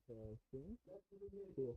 Testing. Cool.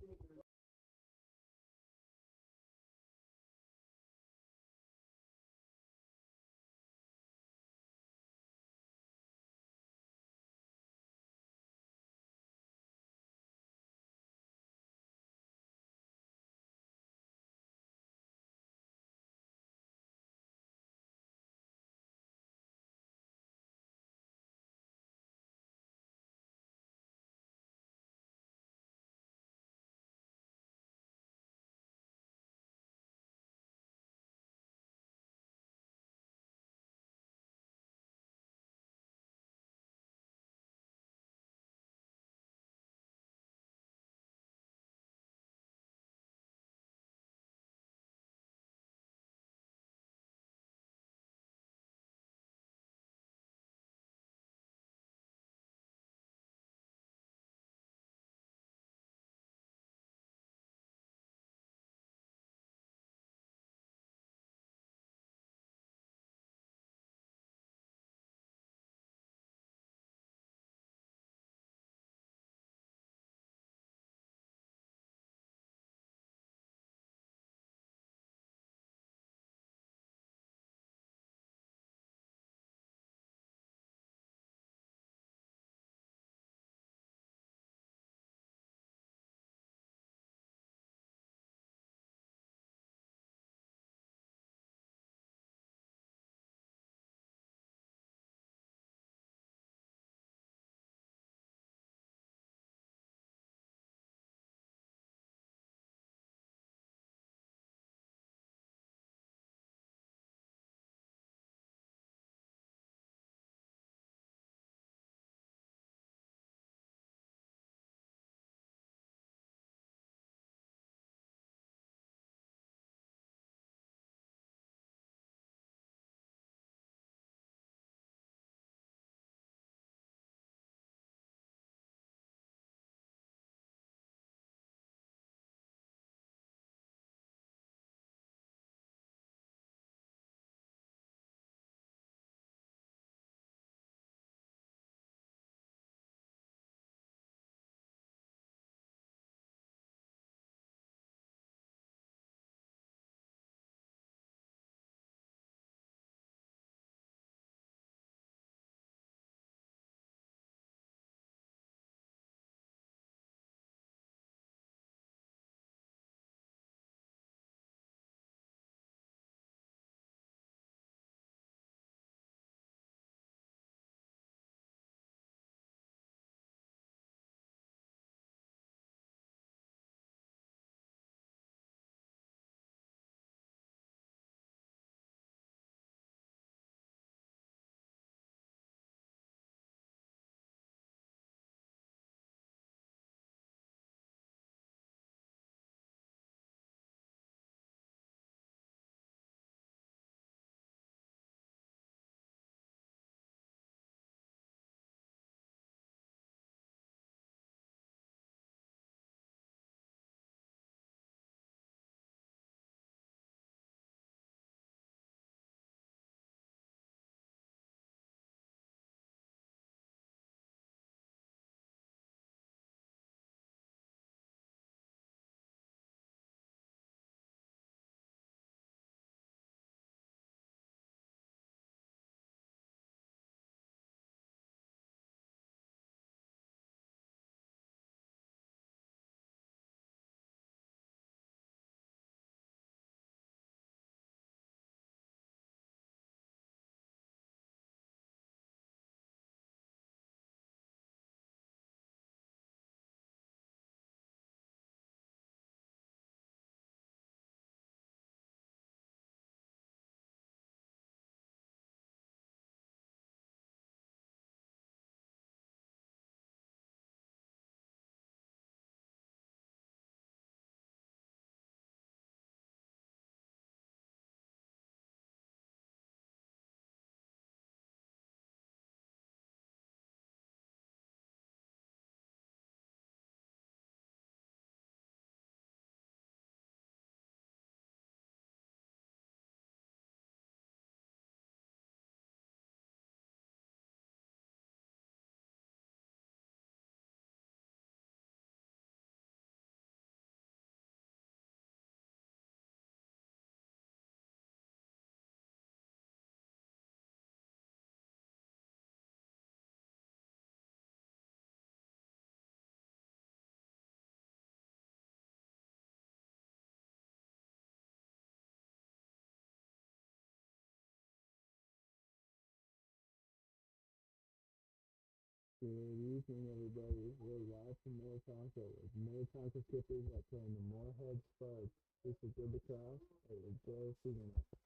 Good evening, everybody. We're live from Minnetonka with Minnetonka Skippers that playing the Moorhead Spuds. This is good lacrosse. Enjoy seeing it.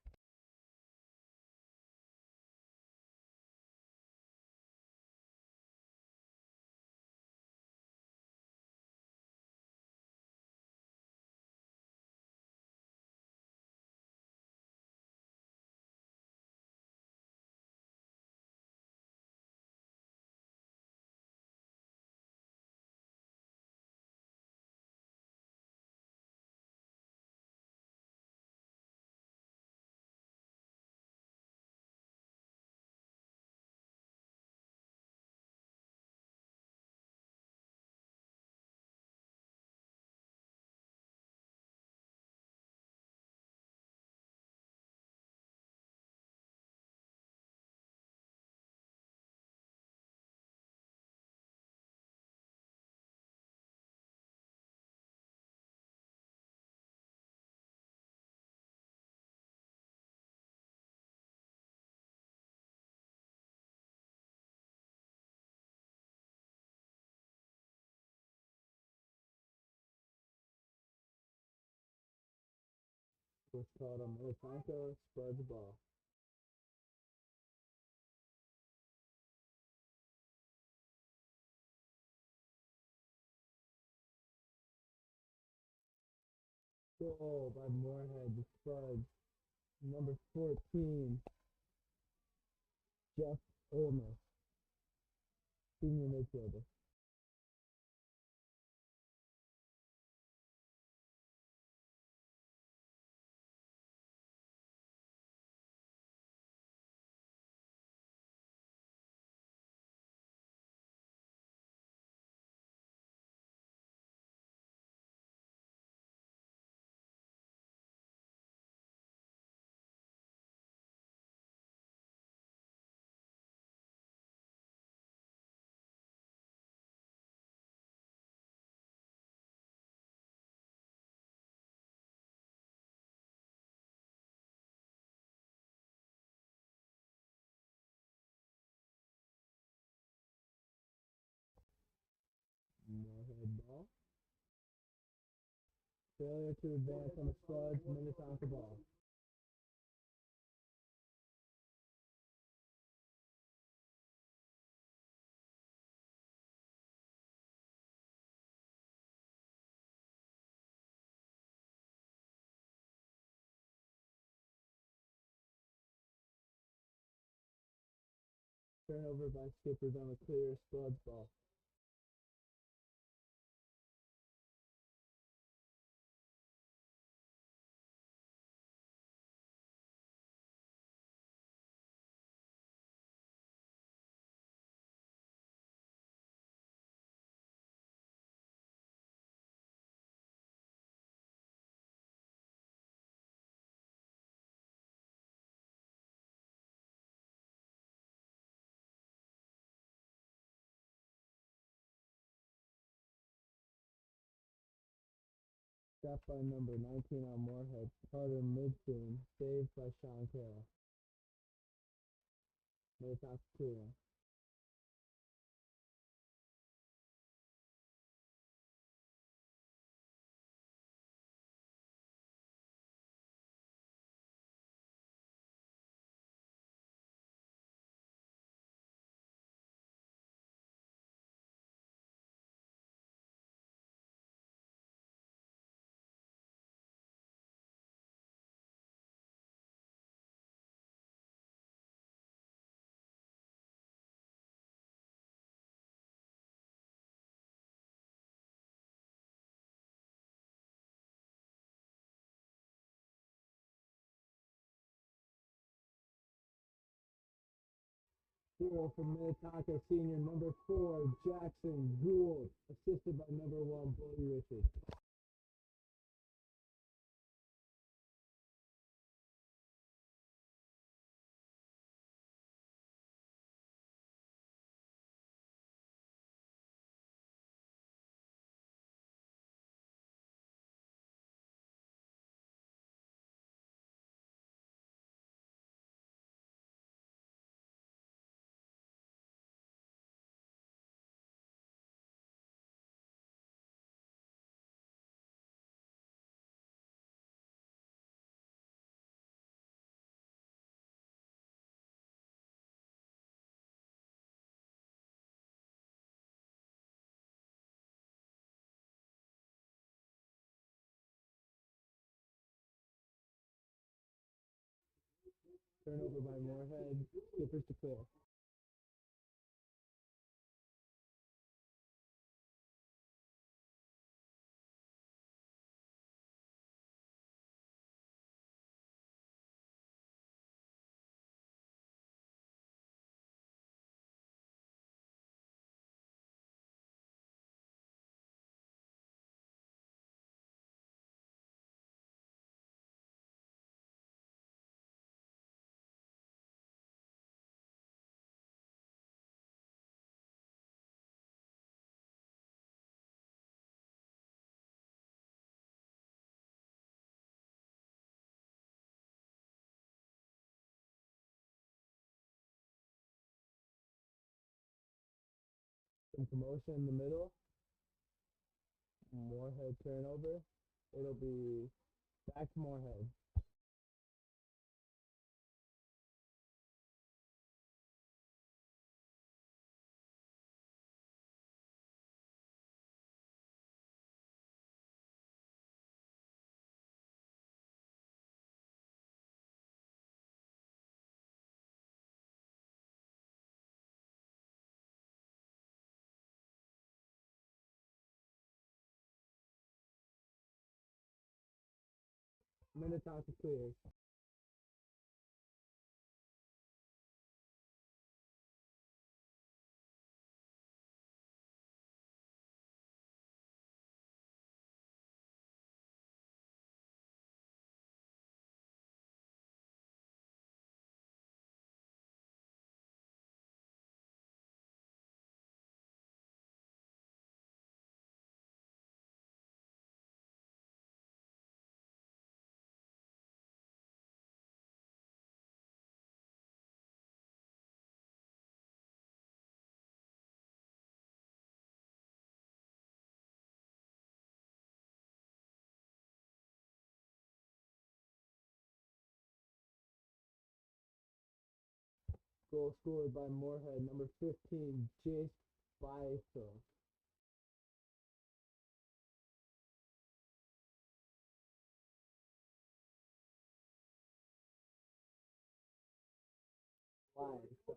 What's called a Minnetonka Spuds ball. Goal by Moorhead, the Spuds. Number 14, Jeff Olmer, senior midfielder. Moorhead ball. Failure to advance on the Spuds, Minnetonka ball. Turnover by Skippers on a clear Spuds ball. Shot by number 19 on Moorhead, Carter midseam, saved by Sean Carroll. Minnetonka 2. Goal from Minnetonka senior number 4, Jackson Gould, assisted by number 1, Brody Ritchie. Turnover by Moorhead. Skippers to clear. Some commotion in the middle. Moorhead turnover. It'll be back to Moorhead. Minnetonka clears. Goal scored by Moorhead, number 15, Jace Beisel. Live.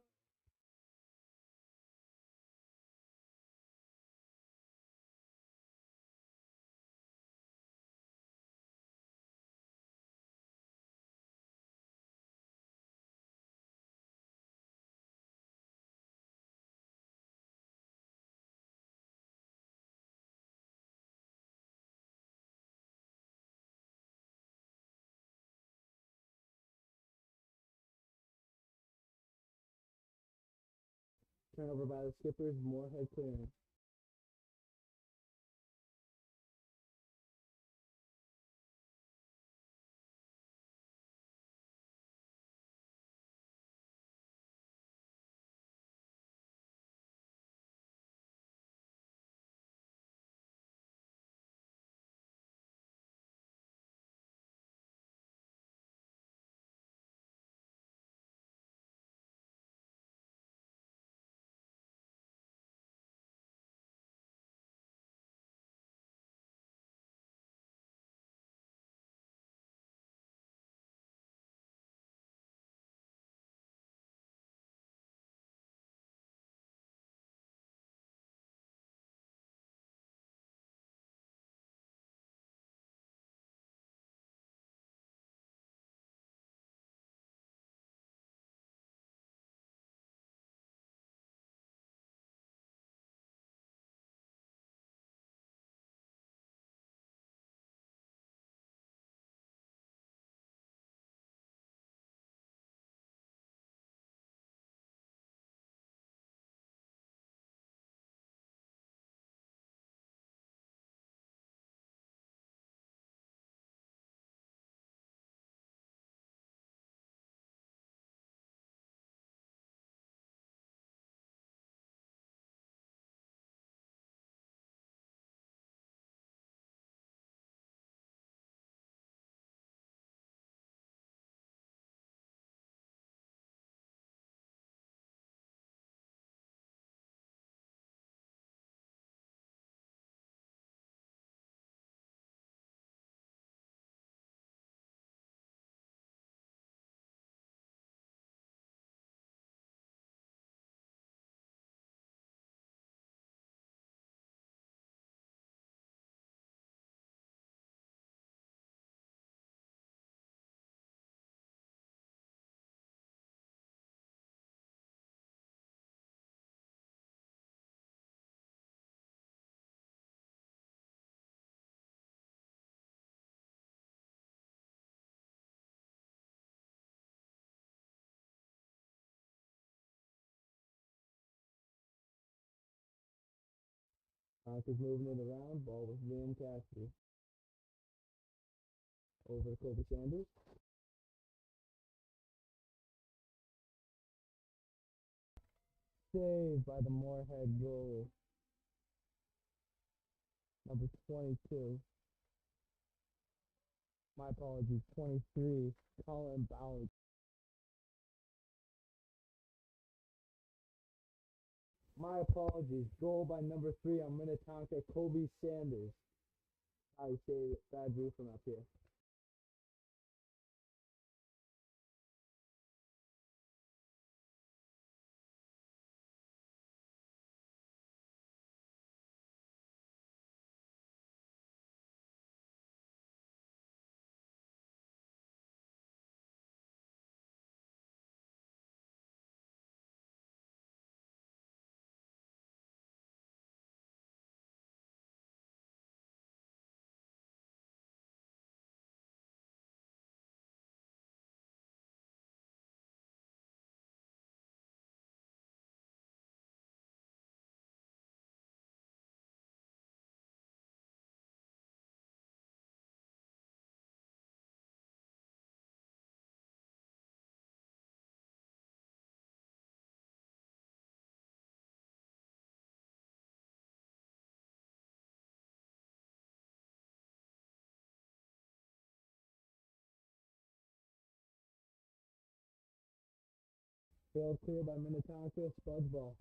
Turnover by the skippers, Moorhead clearing. Tonka's moving it around. Ball with Van Cassidy. Over to Kobe Sanders. Saved by the Moorhead goalie. Number 22. My apologies, 23. Colin Ballard. My apologies. Goal by number 3 on Minnetonka, Kobe Sanders. I say bad view from up here. Field clear by Minnetonka, Spud's ball.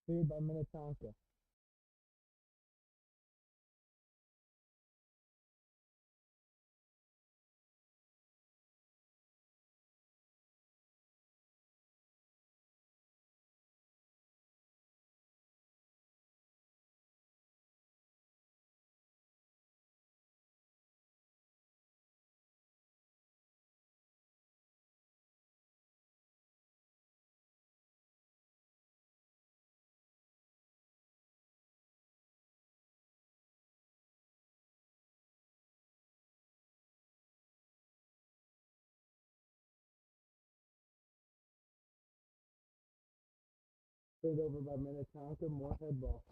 Cleared by Minnetonka. Cleared over by Minnetonka, Moorhead ball.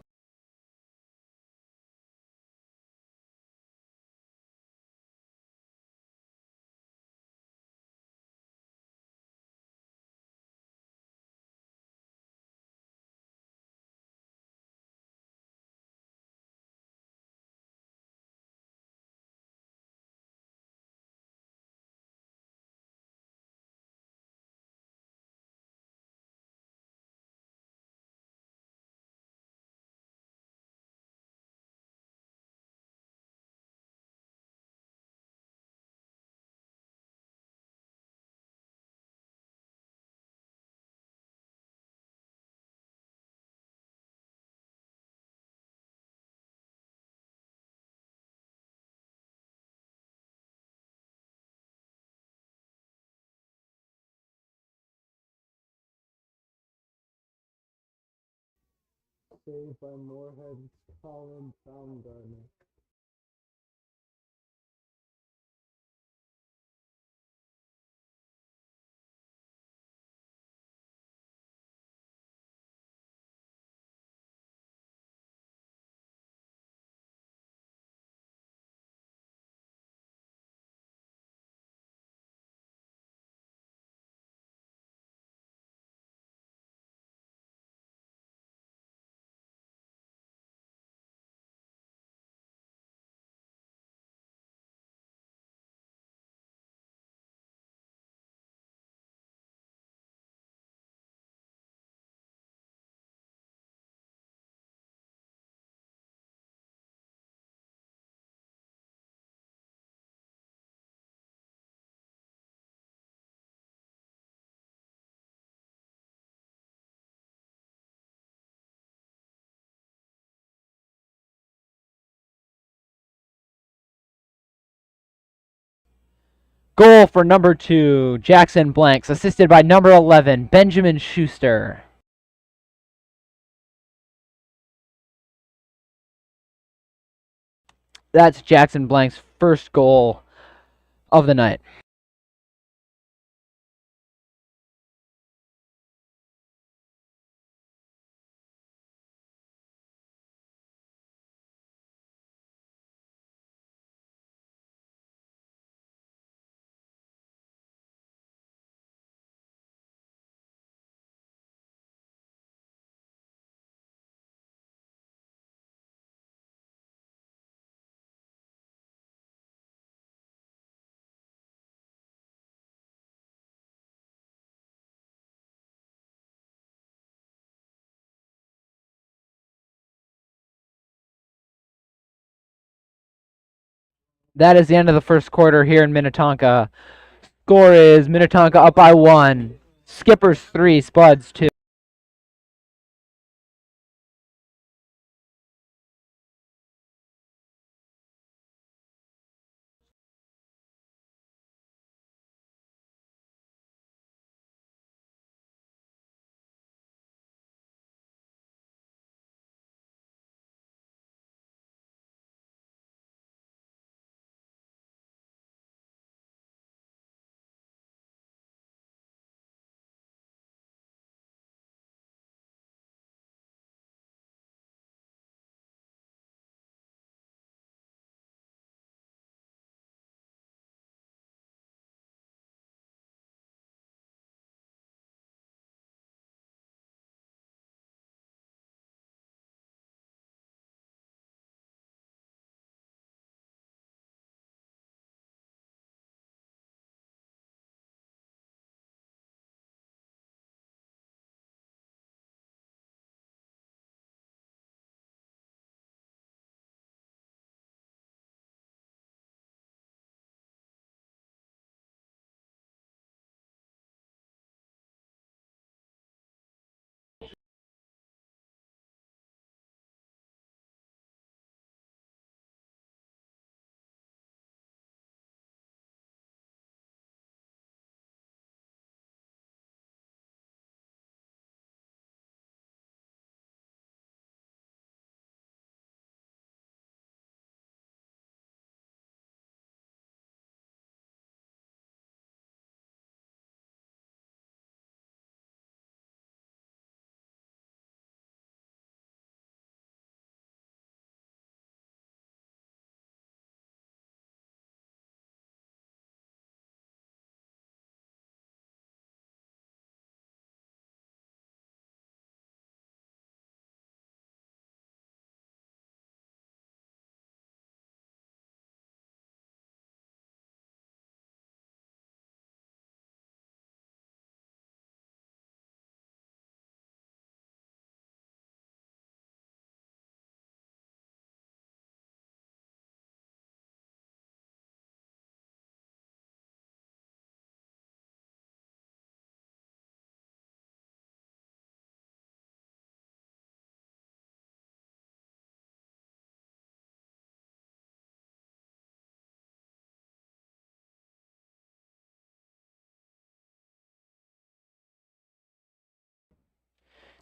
Saved by Moorhead's Colin Baumgartner. Goal for number 2, Jackson Blanks, assisted by number 11, Benjamin Schuster. That's Jackson Blank's first goal of the night. That is the end of the first quarter here in Minnetonka. Score is Minnetonka up by 1. Skippers 3, Spuds 2.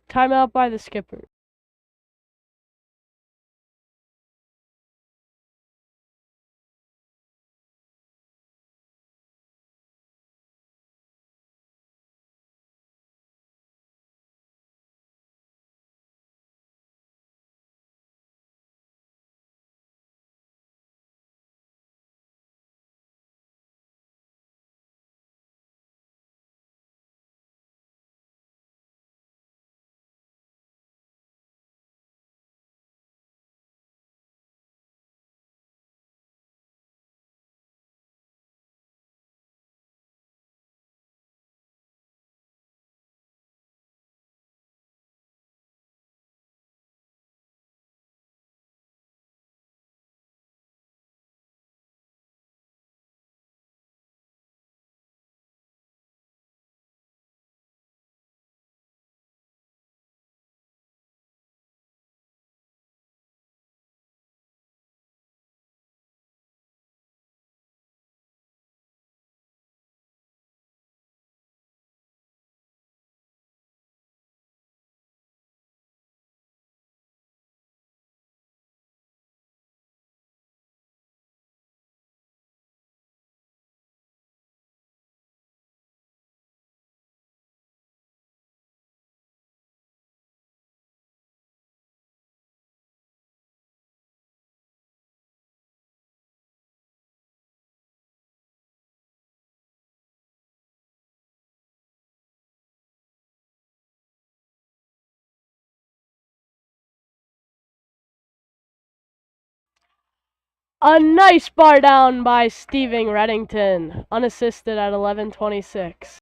Timeout by the skipper. A nice bar down by Steving Reddington, unassisted at 11:26.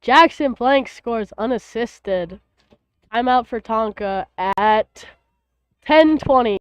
Jackson Blank scores unassisted. Timeout for Tonka at 10:20.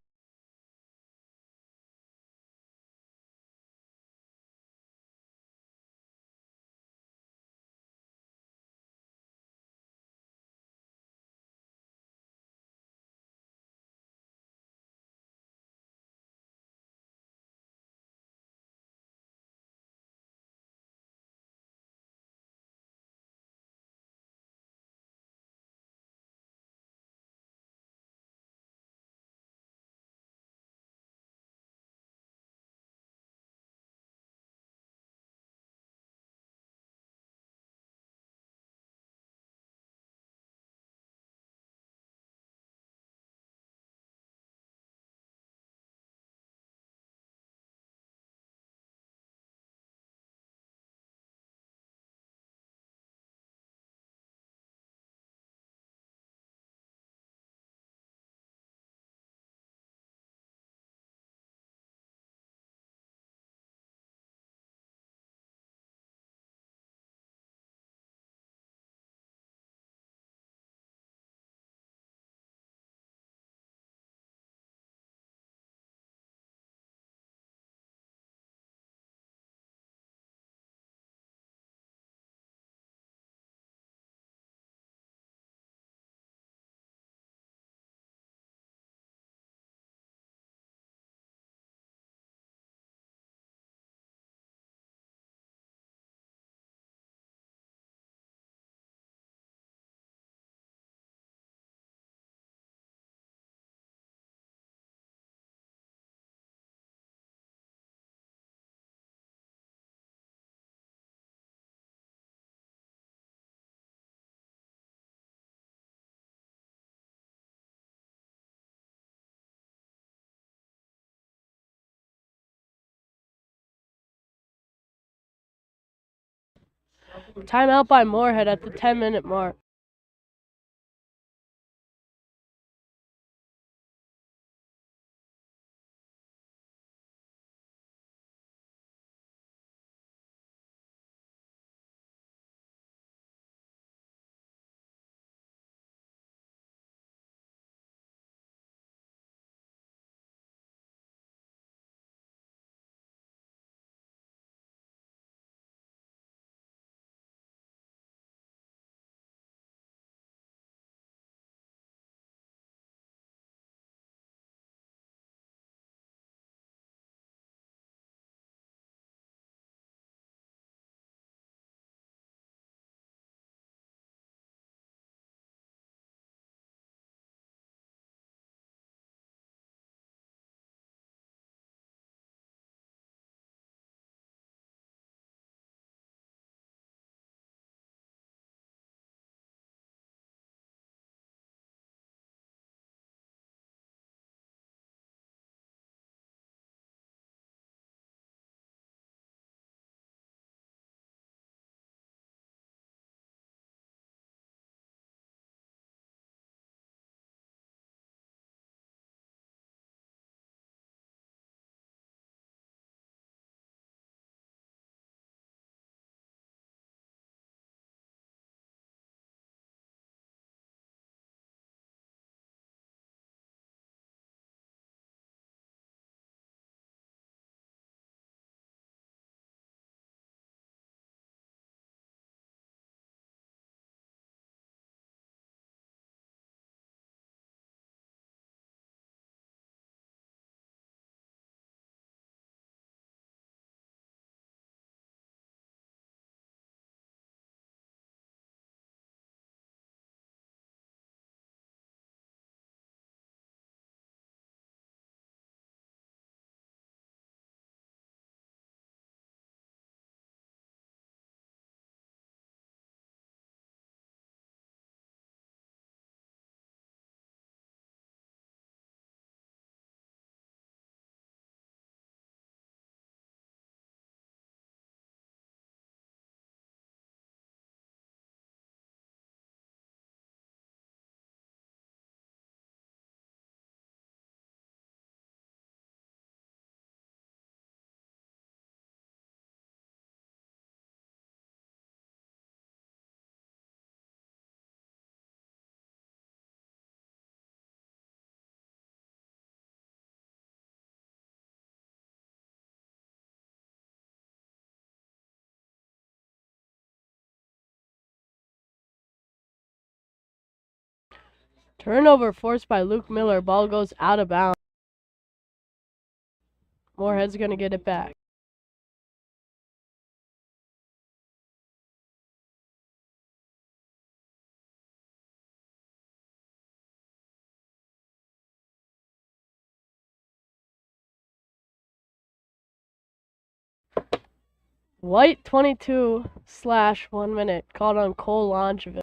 Timeout by Moorhead at the 10-minute mark. Turnover forced by Luke Miller. Ball goes out of bounds. Moorhead's going to get it back. White 22/1 minute called on Cole Longeville.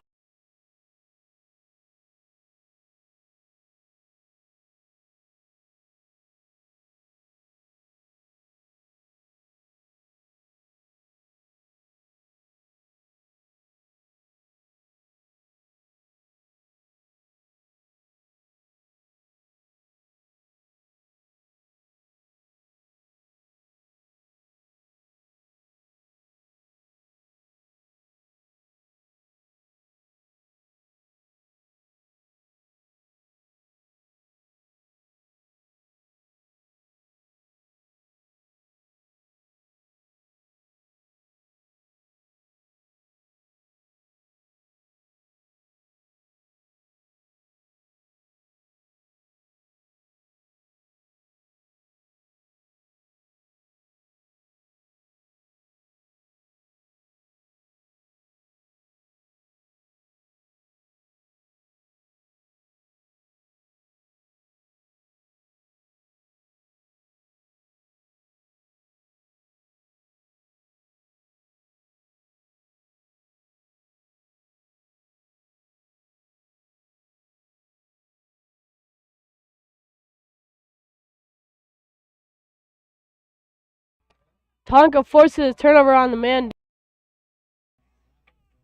Tonka forces a turnover on the man.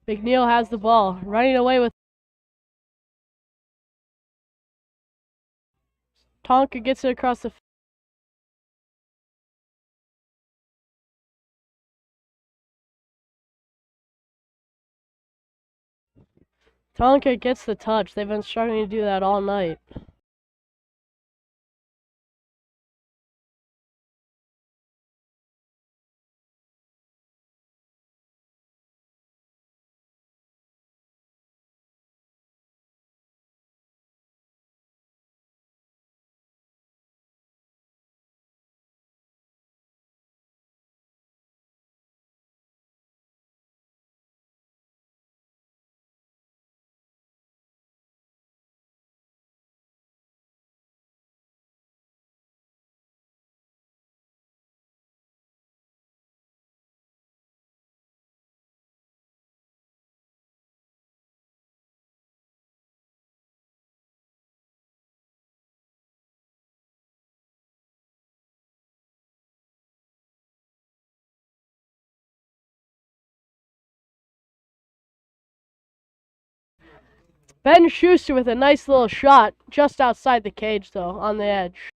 McNeil has the ball, running away with. Tonka gets it across the. Tonka gets the touch. They've been struggling to do that all night. Ben Schuster with a nice little shot just outside the cage, though, on the edge.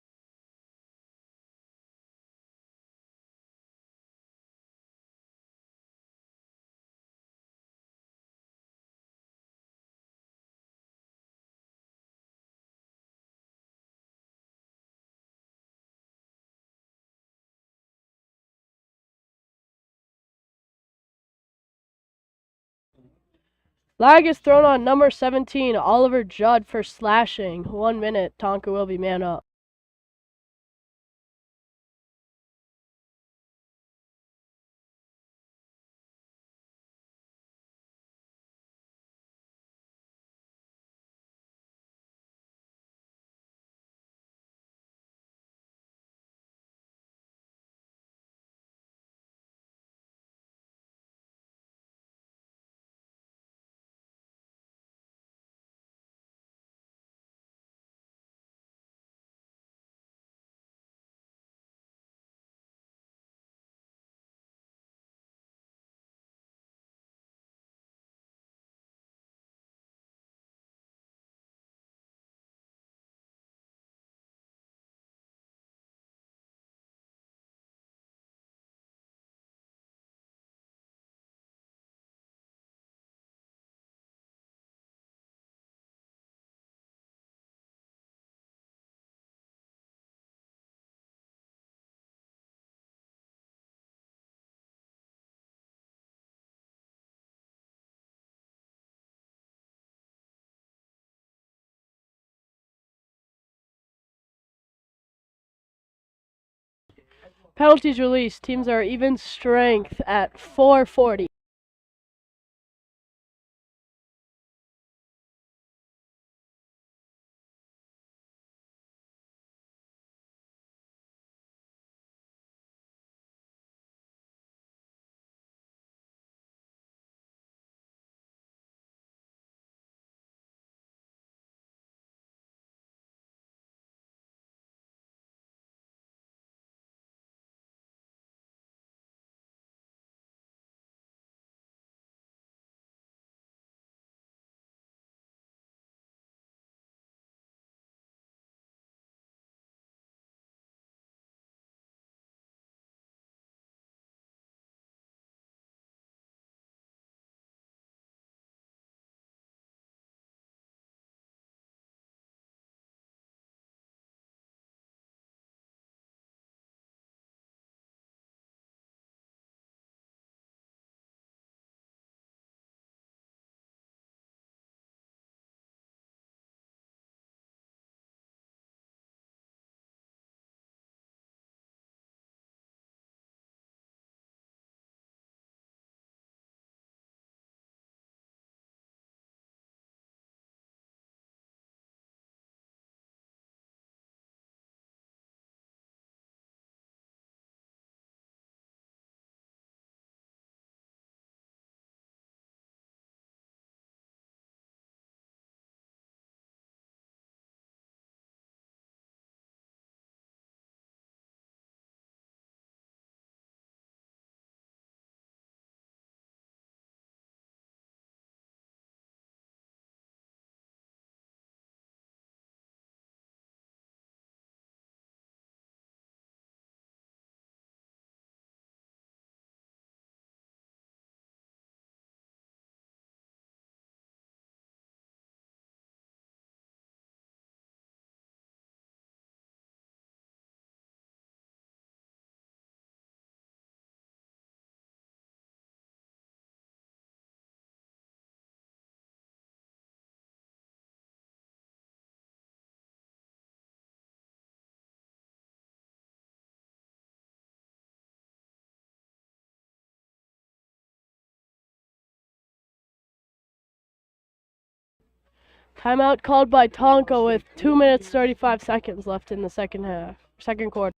Flag is thrown on number 17, Oliver Judd, for slashing. 1 minute. Tonka will be man up. Penalties released. Teams are even strength at 440. Timeout called by Tonka with 2 minutes 35 seconds left in the second quarter.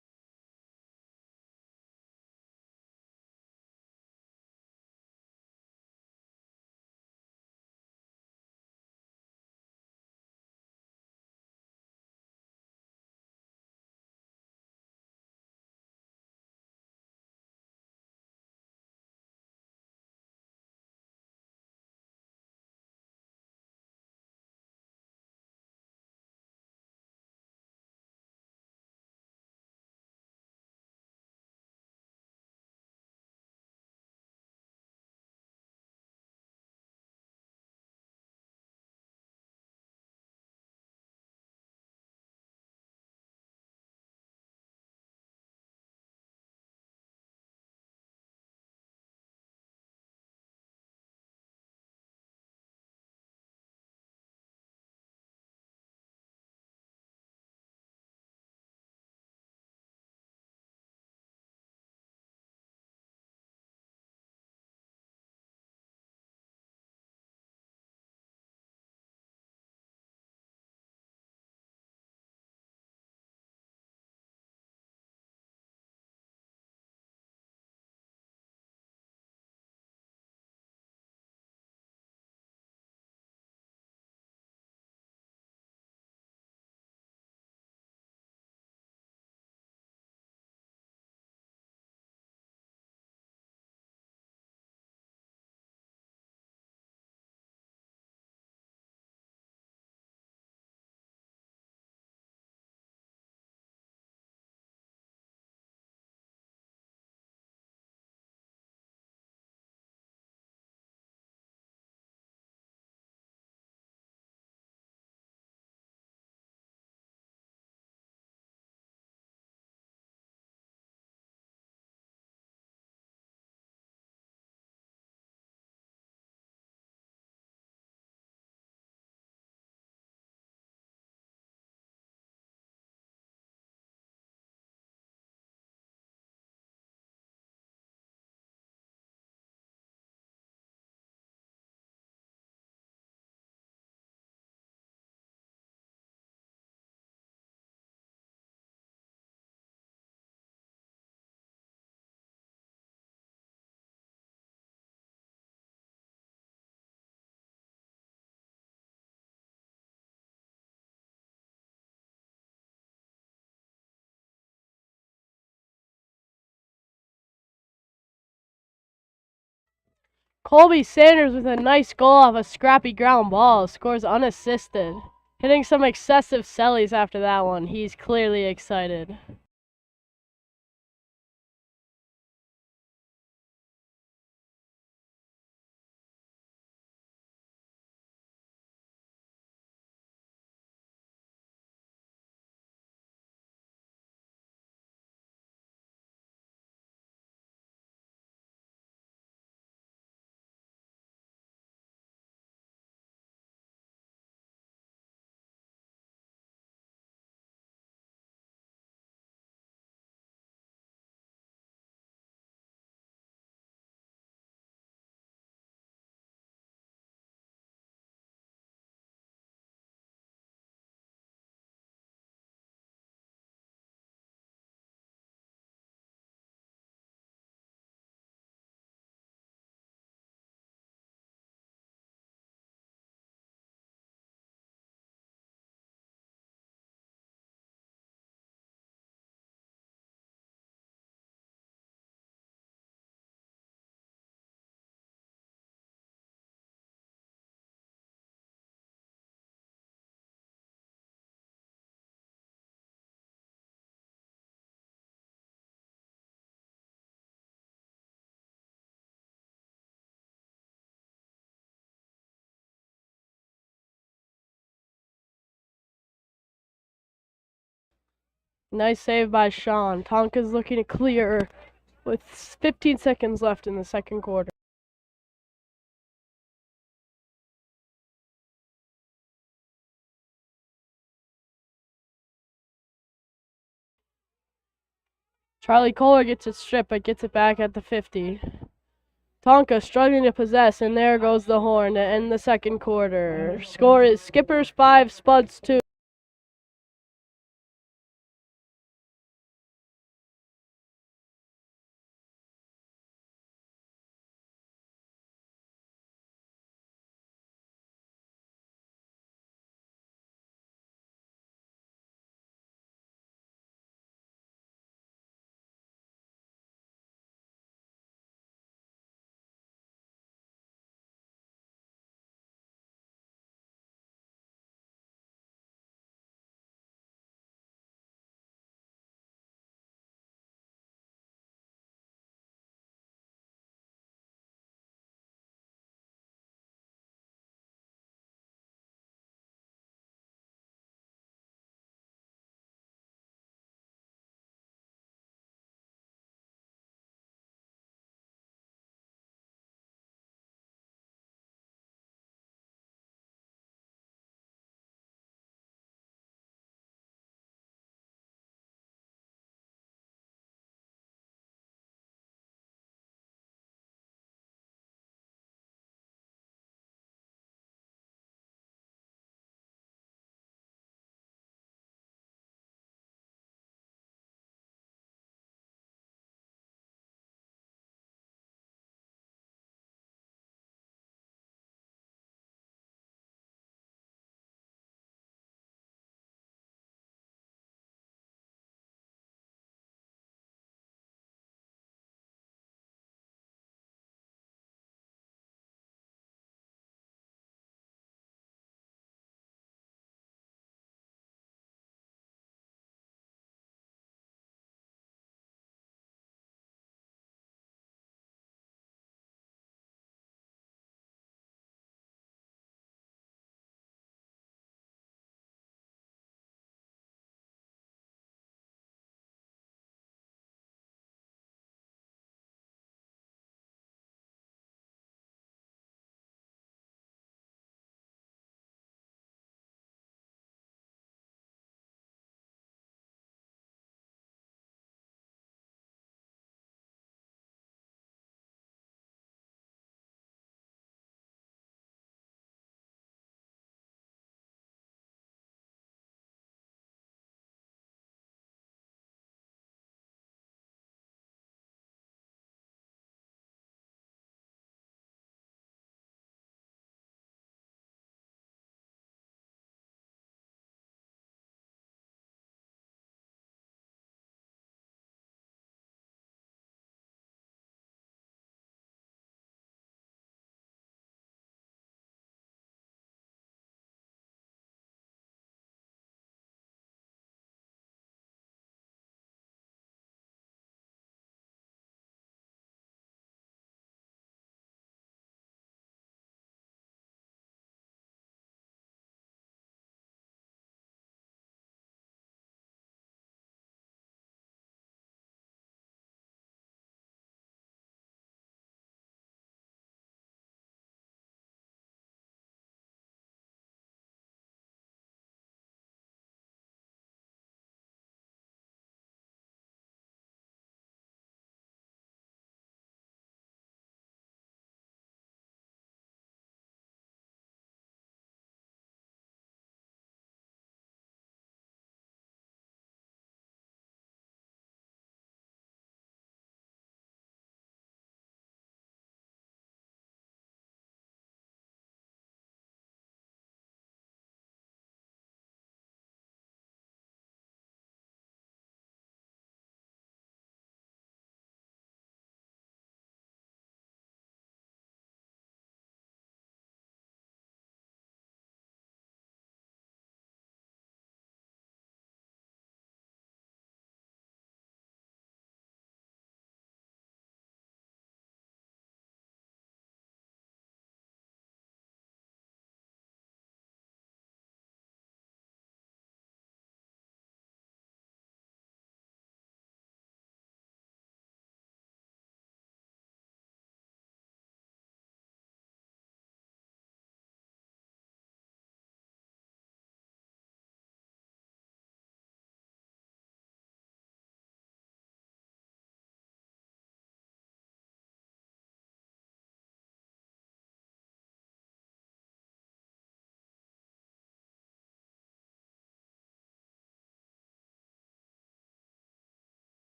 Colby Sanders with a nice goal off a scrappy ground ball scores unassisted. Hitting some excessive sellies after that one. He's clearly excited. Nice save by Sean. Tonka's looking to clear with 15 seconds left in the second quarter. Charlie Kohler gets it stripped but gets it back at the 50. Tonka struggling to possess, and there goes the horn to end the second quarter. Score is Skippers 5, Spuds 2.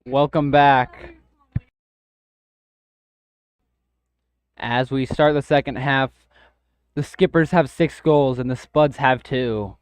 Welcome back. As we start the second half, the Skippers have 6 goals and the Spuds have 2.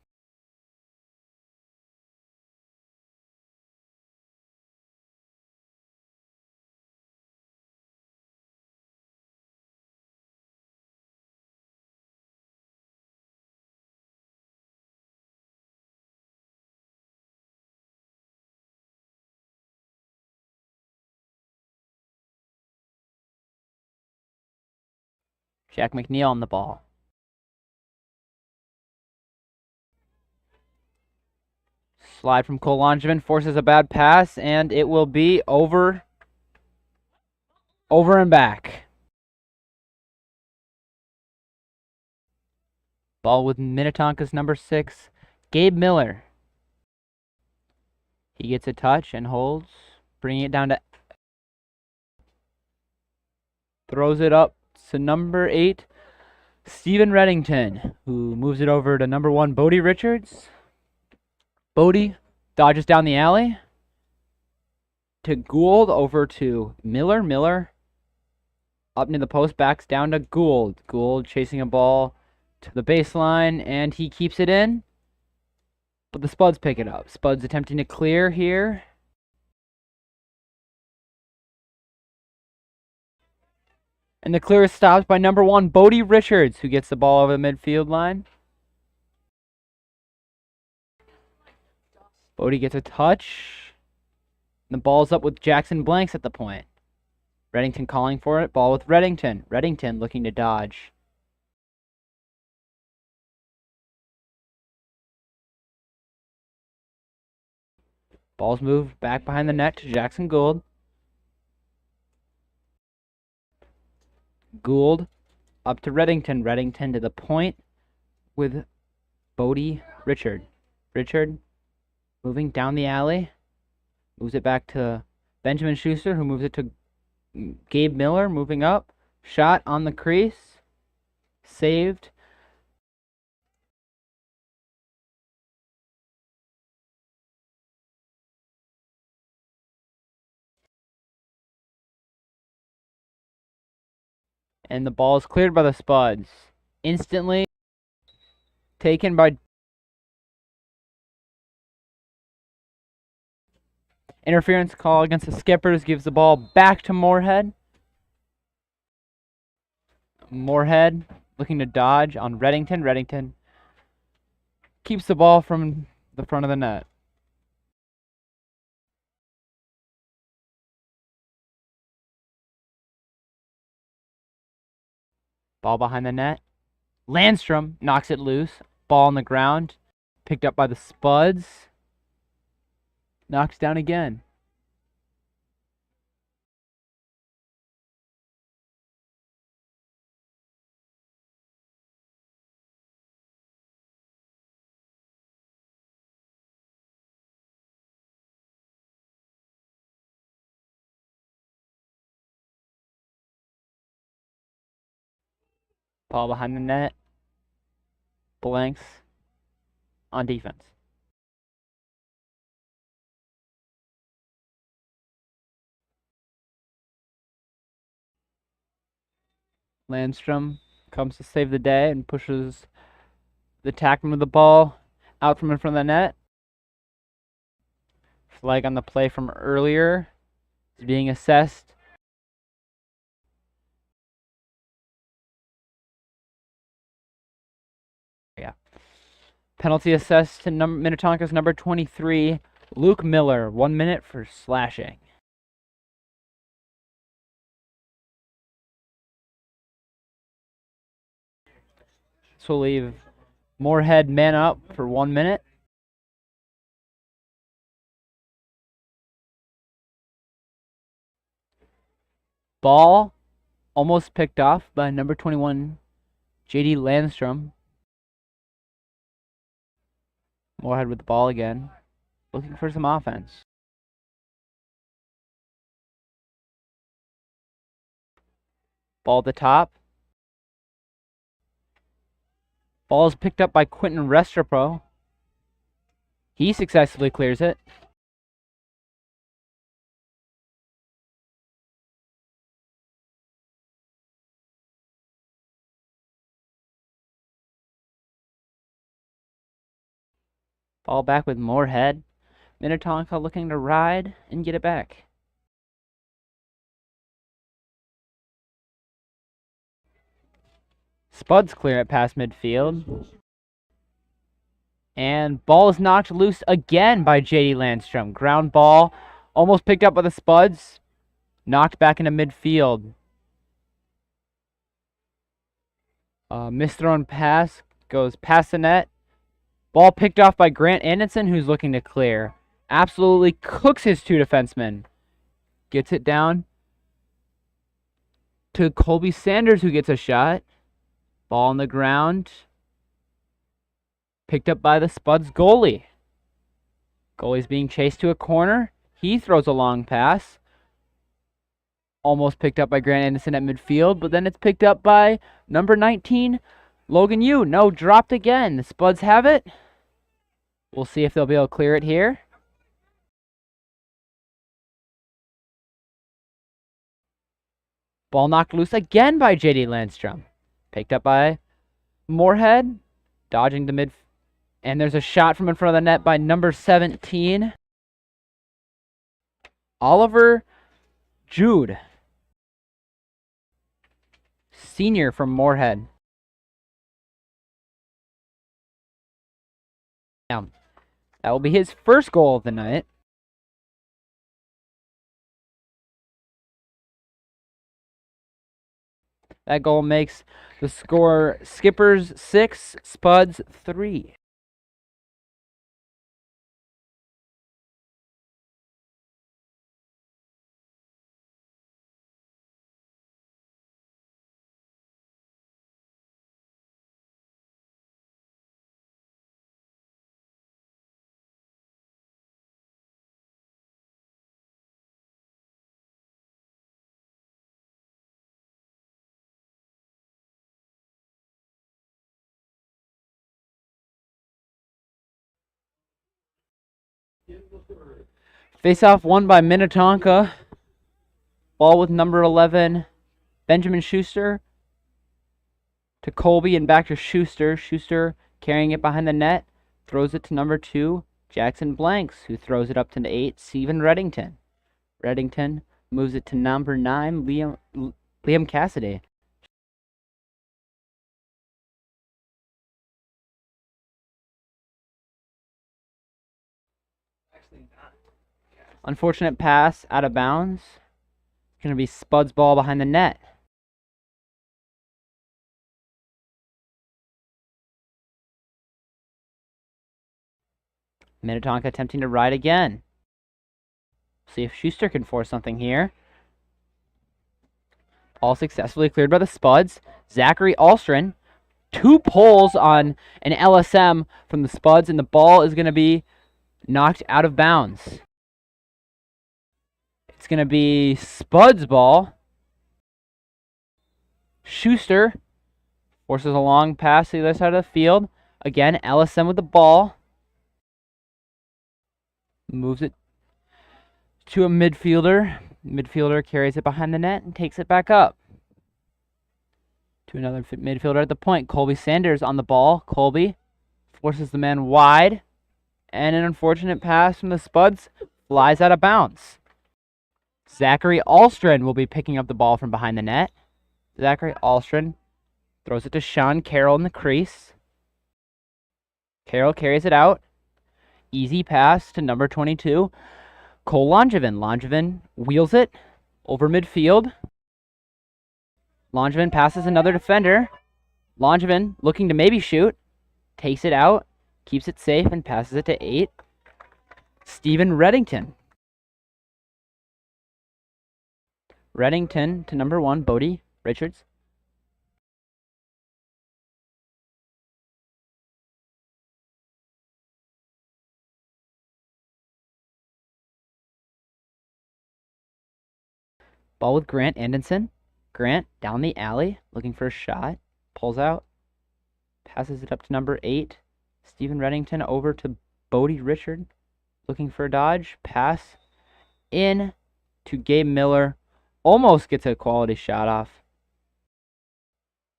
Jack McNeil on the ball. Slide from Cole Langevin forces a bad pass, and it will be over and back. Ball with Minnetonka's number 6, Gabe Miller. He gets a touch and holds, bringing it down to... Throws it up to number 8, Steven Reddington, who moves it over to number 1, Bodie Richards. Bodie dodges down the alley to Gould, over to Miller. Miller up near the post, backs down to Gould. Gould chasing a ball to the baseline, and he keeps it in. But the Spuds pick it up. Spuds attempting to clear here. And the clear is stopped by number 1, Bodie Richards, who gets the ball over the midfield line. Bodie gets a touch. And the ball's up with Jackson Blanks at the point. Reddington calling for it. Ball with Reddington. Reddington looking to dodge. Ball's moved back behind the net to Jackson Gould. Gould up to Reddington. Reddington to the point with Bodie Richard. Richard moving down the alley. Moves it back to Benjamin Schuster, who moves it to Gabe Miller, moving up. Shot on the crease. Saved. And the ball is cleared by the Spuds. Instantly taken by... Interference call against the Skippers gives the ball back to Moorhead. Moorhead looking to dodge on Reddington. Reddington keeps the ball from the front of the net. Ball behind the net. Landstrom knocks it loose. Ball on the ground. Picked up by the Spuds. Knocks down again. Ball behind the net. Blanks on defense. Landstrom comes to save the day and pushes the attackman with the ball out from in front of the net. Flag on the play from earlier is being assessed. Yeah. Penalty assessed to Minnetonka's number 23, Luke Miller. 1 minute for slashing. This will leave Moorhead man up for 1 minute. Ball almost picked off by number 21, J.D. Landstrom. Moorhead with the ball again, looking for some offense. Ball at the top. Ball is picked up by Quentin Restrepo. He successfully clears it. Ball back with Moorhead. Minnetonka looking to ride and get it back. Spuds clear it past midfield. And ball is knocked loose again by J.D. Landstrom. Ground ball, almost picked up by the Spuds. Knocked back into midfield. Misthrown pass goes past the net. Ball picked off by Grant Anderson, who's looking to clear. Absolutely cooks his two defensemen. Gets it down to Colby Sanders, who gets a shot. Ball on the ground. Picked up by the Spuds goalie. Goalie's being chased to a corner. He throws a long pass. Almost picked up by Grant Anderson at midfield, but then it's picked up by number 19, Logan Yu. No, dropped again. The Spuds have it. We'll see if they'll be able to clear it here. Ball knocked loose again by J.D. Landstrom. Picked up by Moorhead. Dodging the mid. And there's a shot from in front of the net by number 17, Oliver Jude. Senior from Moorhead. That will be his first goal of the night. That goal makes the score Skippers 6, Spuds 3. Face-off won by Minnetonka. Ball with number 11, Benjamin Schuster. To Colby and back to Schuster. Schuster carrying it behind the net. Throws it to number 2, Jackson Blanks, who throws it up to 8, Stephen Reddington. Reddington moves it to number 9, Liam Cassidy. Unfortunate pass out of bounds. It's going to be Spud's ball behind the net. Minnetonka attempting to ride again. See if Schuster can force something here. All successfully cleared by the Spuds. Zachary Alstron. 2 pulls on an LSM from the Spuds, and the ball is going to be knocked out of bounds. It's going to be Spud's ball. Schuster forces a long pass to the other side of the field. Again, LSM with the ball. Moves it to a midfielder. Midfielder carries it behind the net and takes it back up. To another midfielder at the point. Colby Sanders on the ball. Colby forces the man wide. And an unfortunate pass from the Spuds flies out of bounds. Zachary Alstron will be picking up the ball from behind the net. Zachary Alstron throws it to Sean Carroll in the crease. Carroll carries it out. Easy pass to number 22, Cole Langevin. Langevin wheels it over midfield. Langevin passes another defender. Langevin looking to maybe shoot. Takes it out. Keeps it safe and passes it to 8, Stephen Reddington. Reddington to number 1, Bodie Richards. Ball with Grant Anderson. Grant down the alley, looking for a shot. Pulls out. Passes it up to number 8, Stephen Reddington, over to Bodie Richard. Looking for a dodge. Pass in to Gabe Miller. Almost gets a quality shot off.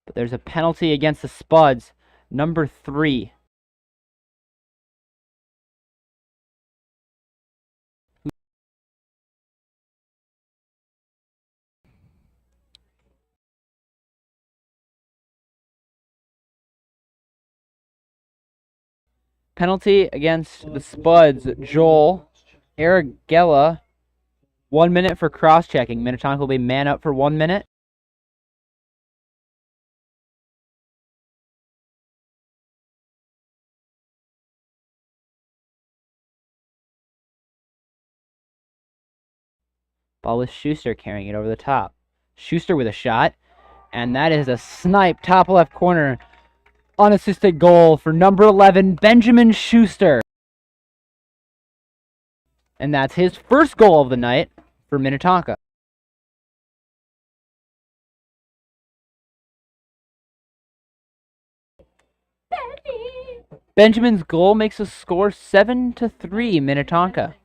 But there's a penalty against the Spuds. Number 3, Penalty against the Spuds. Joel Aragella. 1 minute for cross-checking. Minnetonka will be man up for 1 minute. Ball with Schuster carrying it over the top. Schuster with a shot. And that is a snipe, top left corner. Unassisted goal for number 11, Benjamin Schuster. And that's his first goal of the night for Minnetonka. Benjamin's goal makes the score 7-3 Minnetonka.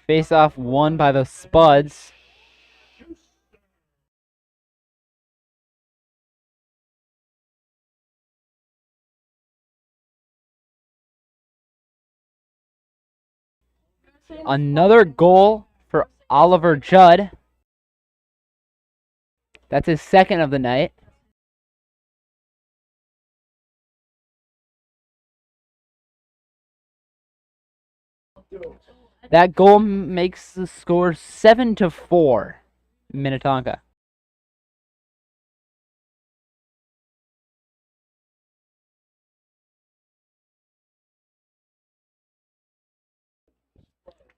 Face-off won by the Spuds. Another goal for Oliver Judd. That's his second of the night. That goal makes the score 7-4 Minnetonka.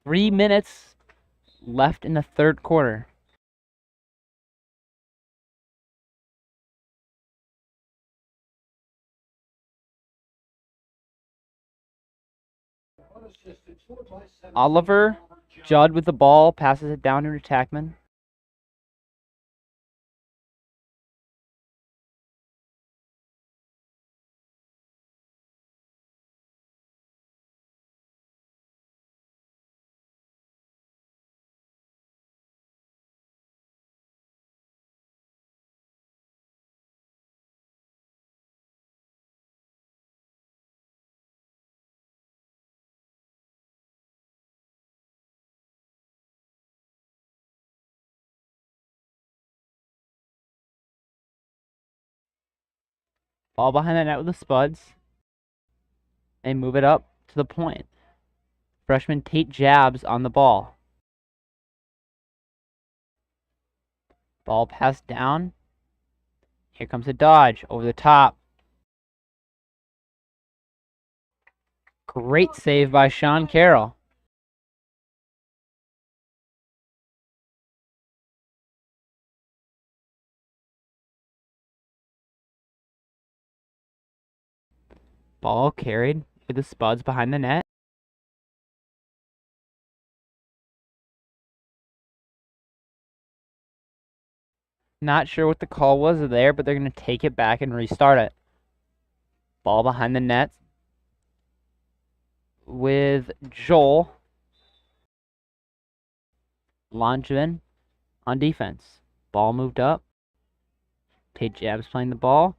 Three minutes left in the third quarter. Oliver Judd with the ball, passes it down to Attackman. Ball behind the net with the Spuds. They move it up to the point. Freshman Tate Jabs on the ball. Ball passed down. Here comes a dodge over the top. Great save by Sean Carroll. Ball carried with the Spuds behind the net. Not sure what the call was there, but they're going to take it back and restart it. Ball behind the net with Joel Langevin on defense. Ball moved up. Tate Jabs playing the ball.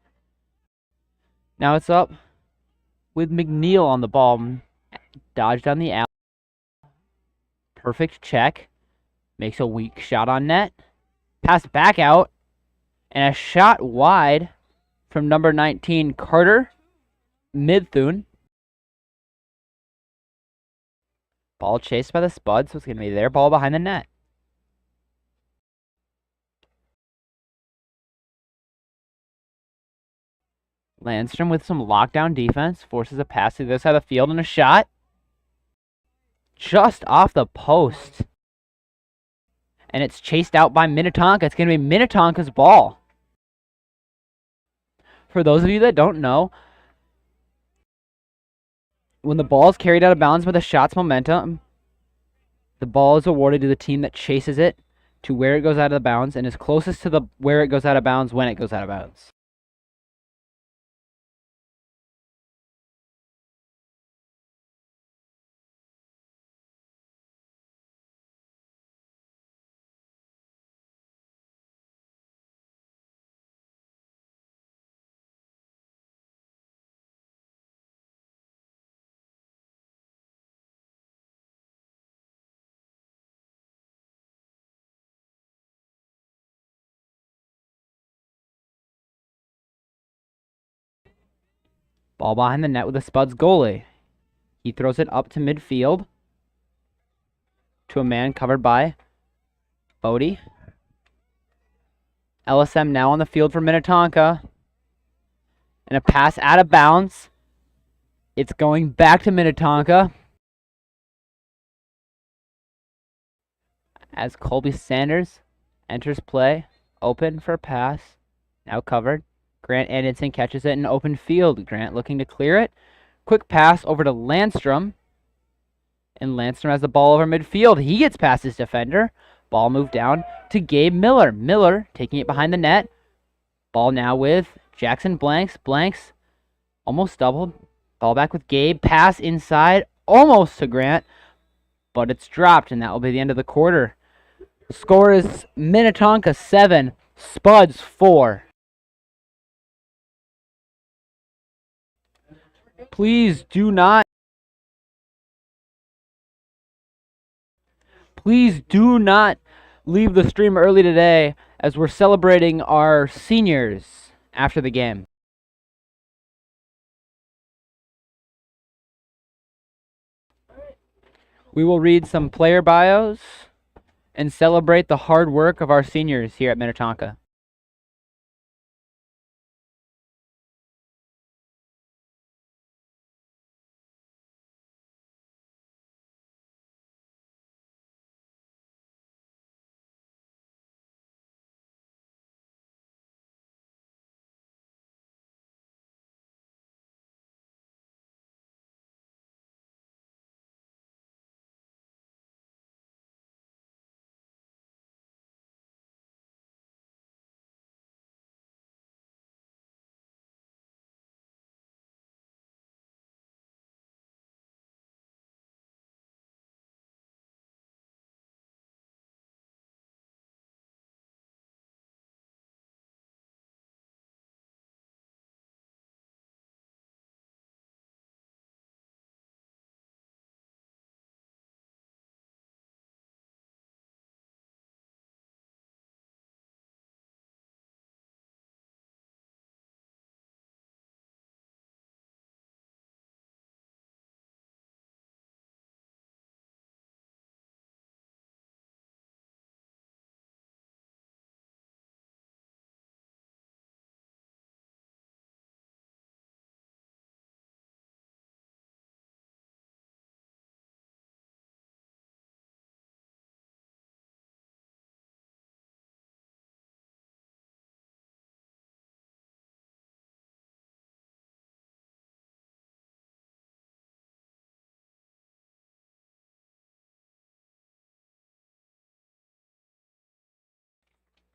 Now it's up with McNeil on the ball. Dodge down the alley. Perfect check. Makes a weak shot on net. Pass back out. And a shot wide from number 19, Carter Midthun. Ball chased by the Spuds, so it's going to be their ball behind the net. Landstrom with some lockdown defense. Forces a pass to the other side of the field and a shot. Just off the post. And it's chased out by Minnetonka. It's going to be Minnetonka's ball. For those of you that don't know, when the ball is carried out of bounds by the shot's momentum, the ball is awarded to the team that chases it to where it goes out of bounds and is closest to the where it goes out of bounds when it goes out of bounds. Ball behind the net with the Spuds goalie. He throws it up to midfield to a man covered by Bodie. LSM now on the field for Minnetonka. And a pass out of bounds. It's going back to Minnetonka. As Colby Sanders enters play. Open for a pass. Now covered. Grant Anderson catches it in open field. Grant looking to clear it. Quick pass over to Landstrom. And Landstrom has the ball over midfield. He gets past his defender. Ball moved down to Gabe Miller. Miller taking it behind the net. Ball now with Jackson Blanks. Blanks almost doubled. Ball back with Gabe. Pass inside. Almost to Grant. But it's dropped, and that will be the end of the quarter. Score is Minnetonka 7, Spuds 4. Please do not leave the stream early today as we're celebrating our seniors after the game. We will read some player bios and celebrate the hard work of our seniors here at Minnetonka.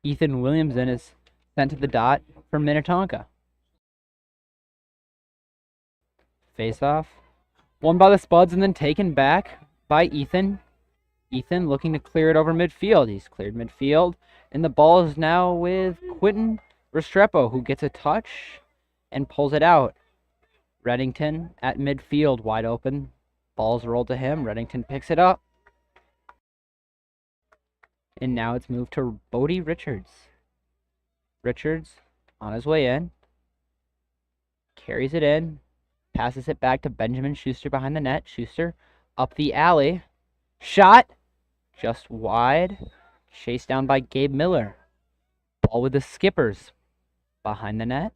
Ethan Williamson is sent to the dot for Minnetonka. Face off. Won by the Spuds and then taken back by Ethan. Ethan looking to clear it over midfield. He's cleared midfield. And the ball is now with Quentin Restrepo, who gets a touch and pulls it out. Reddington at midfield, wide open. Ball's rolled to him. Reddington picks it up. And now it's moved to Bodie Richards. Richards on his way in. Carries it in. Passes it back to Benjamin Schuster behind the net. Schuster up the alley. Shot. Just wide. Chased down by Gabe Miller. Ball with the Skippers behind the net.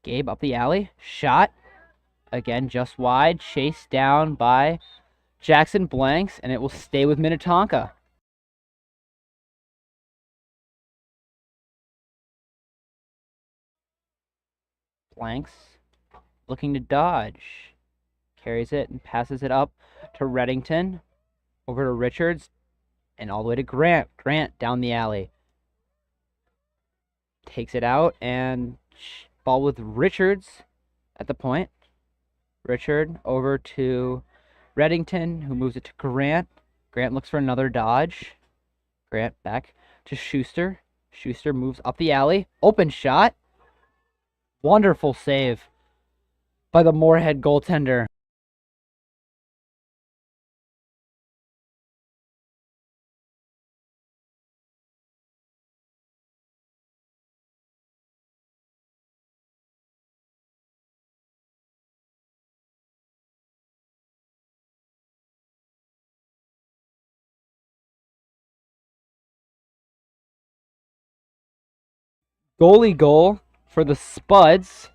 Gabe up the alley. Shot. Again, just wide. Chased down by Jackson Blanks, and it will stay with Minnetonka. Blanks looking to dodge. Carries it and passes it up to Reddington. Over to Richards. And all the way to Grant. Grant down the alley. Takes it out and ball with Richards at the point. Richard over to Reddington, who moves it to Grant. Grant looks for another dodge. Grant back to Schuster. Schuster moves up the alley. Open shot. Wonderful save by the Moorhead goaltender. Goalie goal for the Spuds.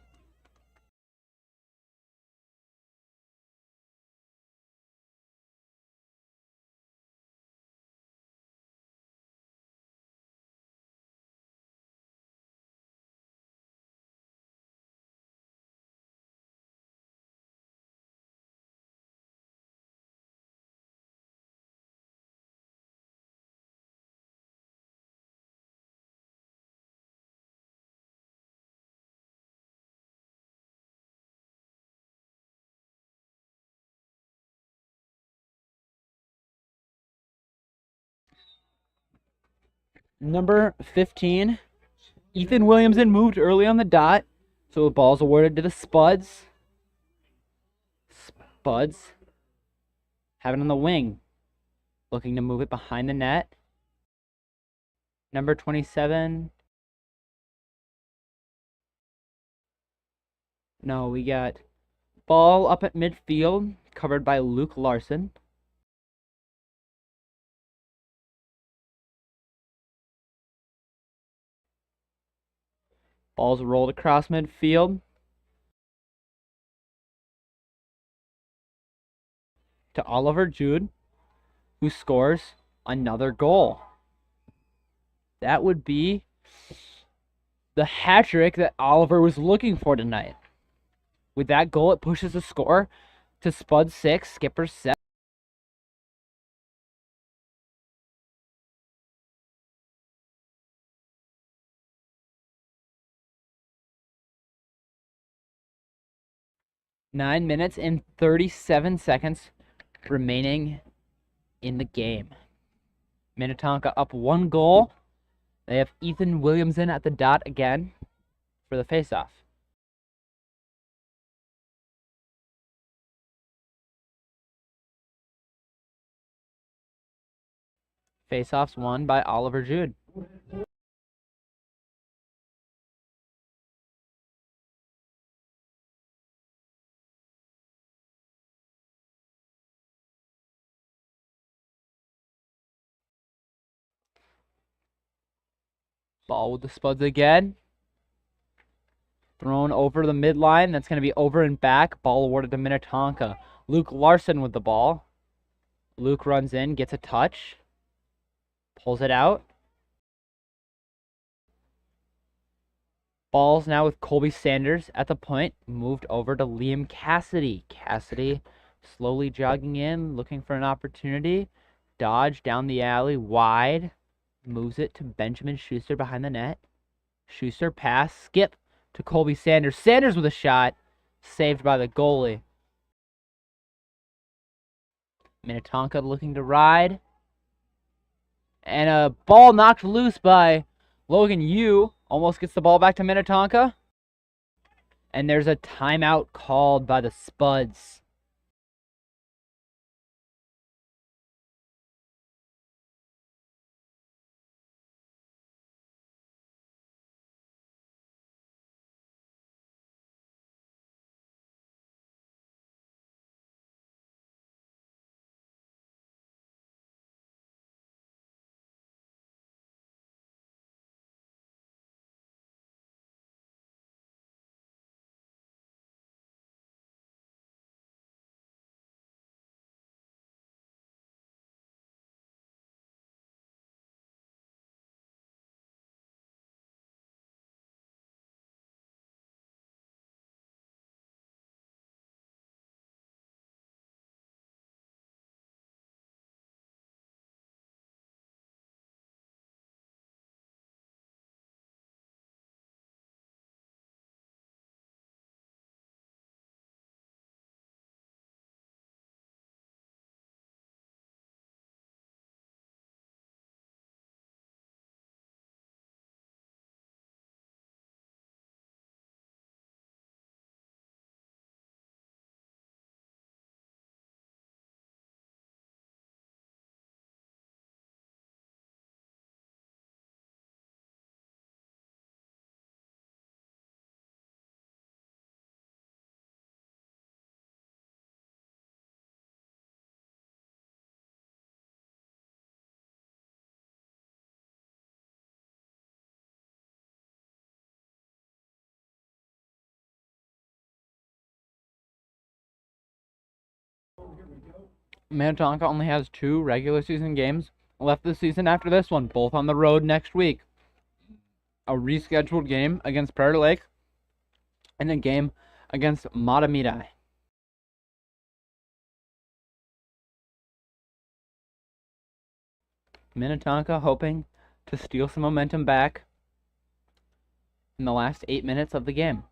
Number 15, Ethan Williamson moved early on the dot, so the ball's awarded to the Spuds. Spuds have it on the wing, looking to move it behind the net. Number 27. No, we got ball up at midfield, covered by Luke Larson. Ball's rolled across midfield to Oliver Jude, who scores another goal. That would be the hat trick that Oliver was looking for tonight. With that goal, it pushes the score to Spud 6, Skipper 7. Nine minutes and 37 seconds remaining in the game. Minnetonka up 1 goal. They have Ethan Williamson at the dot again for the faceoff. Faceoffs won by Oliver Jude. Ball with the Spuds again. Thrown over the midline. That's going to be over and back. Ball awarded to Minnetonka. Luke Larson with the ball. Luke runs in, gets a touch. Pulls it out. Ball's now with Colby Sanders at the point. Moved over to Liam Cassidy. Cassidy slowly jogging in, looking for an opportunity. Dodge down the alley, wide. Moves it to Benjamin Schuster behind the net. Schuster pass, skip to Colby Sanders. Sanders with a shot. Saved by the goalie. Minnetonka looking to ride. And a ball knocked loose by Logan Yu. Almost gets the ball back to Minnetonka. And there's a timeout called by the Spuds. Minnetonka only has 2 regular season games left this season after this one, both on the road next week. A rescheduled game against Prairie Lake and a game against Matamidi. Minnetonka hoping to steal some momentum back in the last 8 minutes of the game.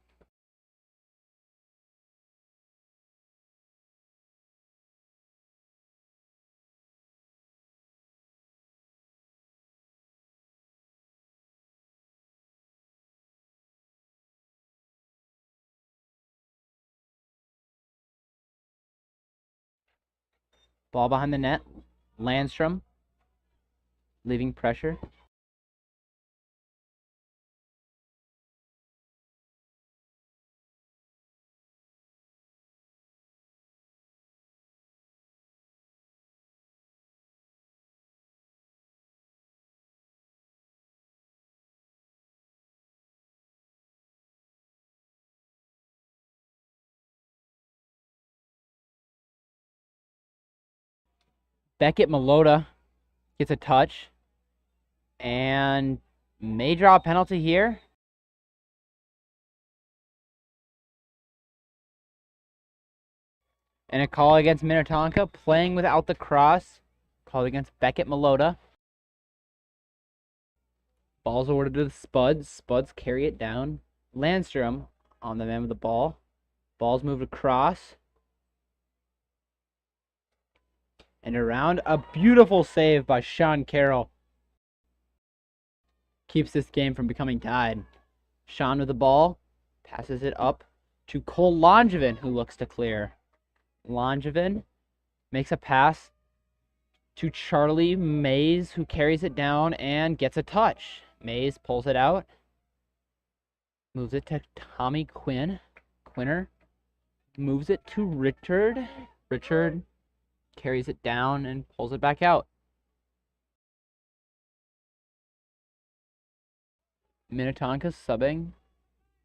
Ball behind the net. Landstrom leaving pressure. Beckett Melota gets a touch and may draw a penalty here. And a call against Minnetonka playing without the cross. Called against Beckett Melota. Ball's awarded to the Spuds. Spuds carry it down. Landstrom on the man with the ball. Ball's moved across. And around. A beautiful save by Sean Carroll. Keeps this game from becoming tied. Sean with the ball. Passes it up to Cole Langevin, who looks to clear. Langevin makes a pass to Charlie Mays, who carries it down and gets a touch. Mays pulls it out. Moves it to Tommy Quinner moves it to Richard. Richard carries it down and pulls it back out. Minnetonka subbing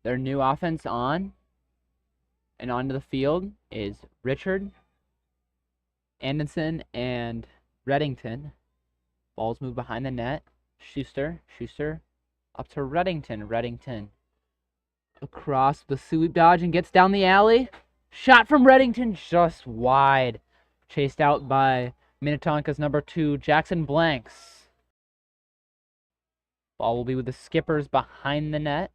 their new offense on. And onto the field is Richard, Anderson, and Reddington. Ball's moved behind the net. Schuster up to Reddington across the sweep dodge and gets down the alley. Shot from Reddington just wide. Chased out by Minnetonka's number 2, Jackson Blanks. Ball will be with the Skippers behind the net.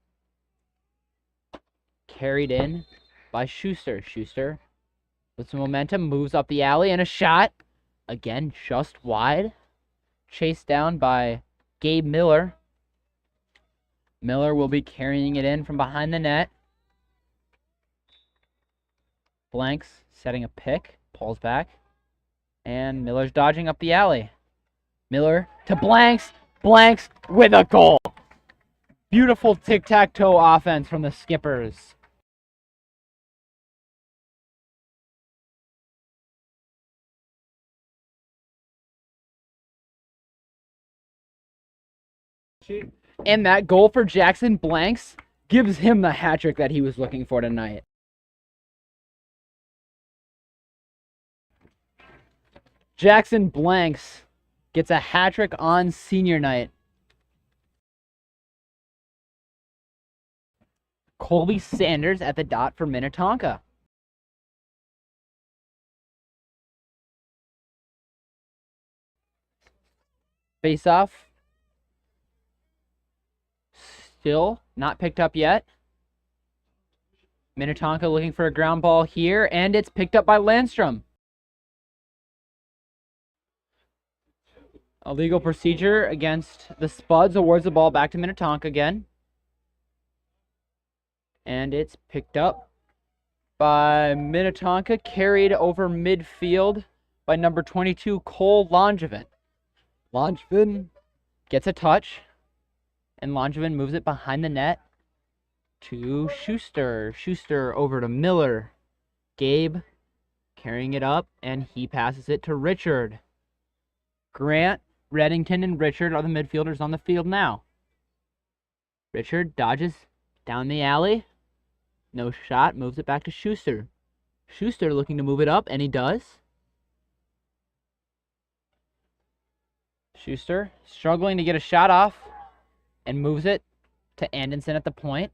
Carried in by Schuster. Schuster with some momentum moves up the alley and a shot. Again, just wide. Chased down by Gabe Miller. Miller will be carrying it in from behind the net. Blanks setting a pick. Pulls back. And Miller's dodging up the alley. Miller to Blanks. Blanks with a goal. Beautiful tic-tac-toe offense from the Skippers. And that goal for Jackson Blanks gives him the hat trick that he was looking for tonight. Jackson Blanks gets a hat trick on senior night. Colby Sanders at the dot for Minnetonka. Face off. Still not picked up yet. Minnetonka looking for a ground ball here, and it's picked up by Landstrom. A legal procedure against the Spuds awards the ball back to Minnetonka again. And it's picked up by Minnetonka, carried over midfield by number 22, Cole Langevin. Langevin gets a touch, and Langevin moves it behind the net to Schuster. Schuster over to Miller. Gabe carrying it up, and he passes it to Richard. Grant, Reddington, and Richard are the midfielders on the field now. Richard dodges down the alley. No shot, moves it back to Schuster. Schuster looking to move it up, and he does. Schuster struggling to get a shot off and moves it to Anderson at the point.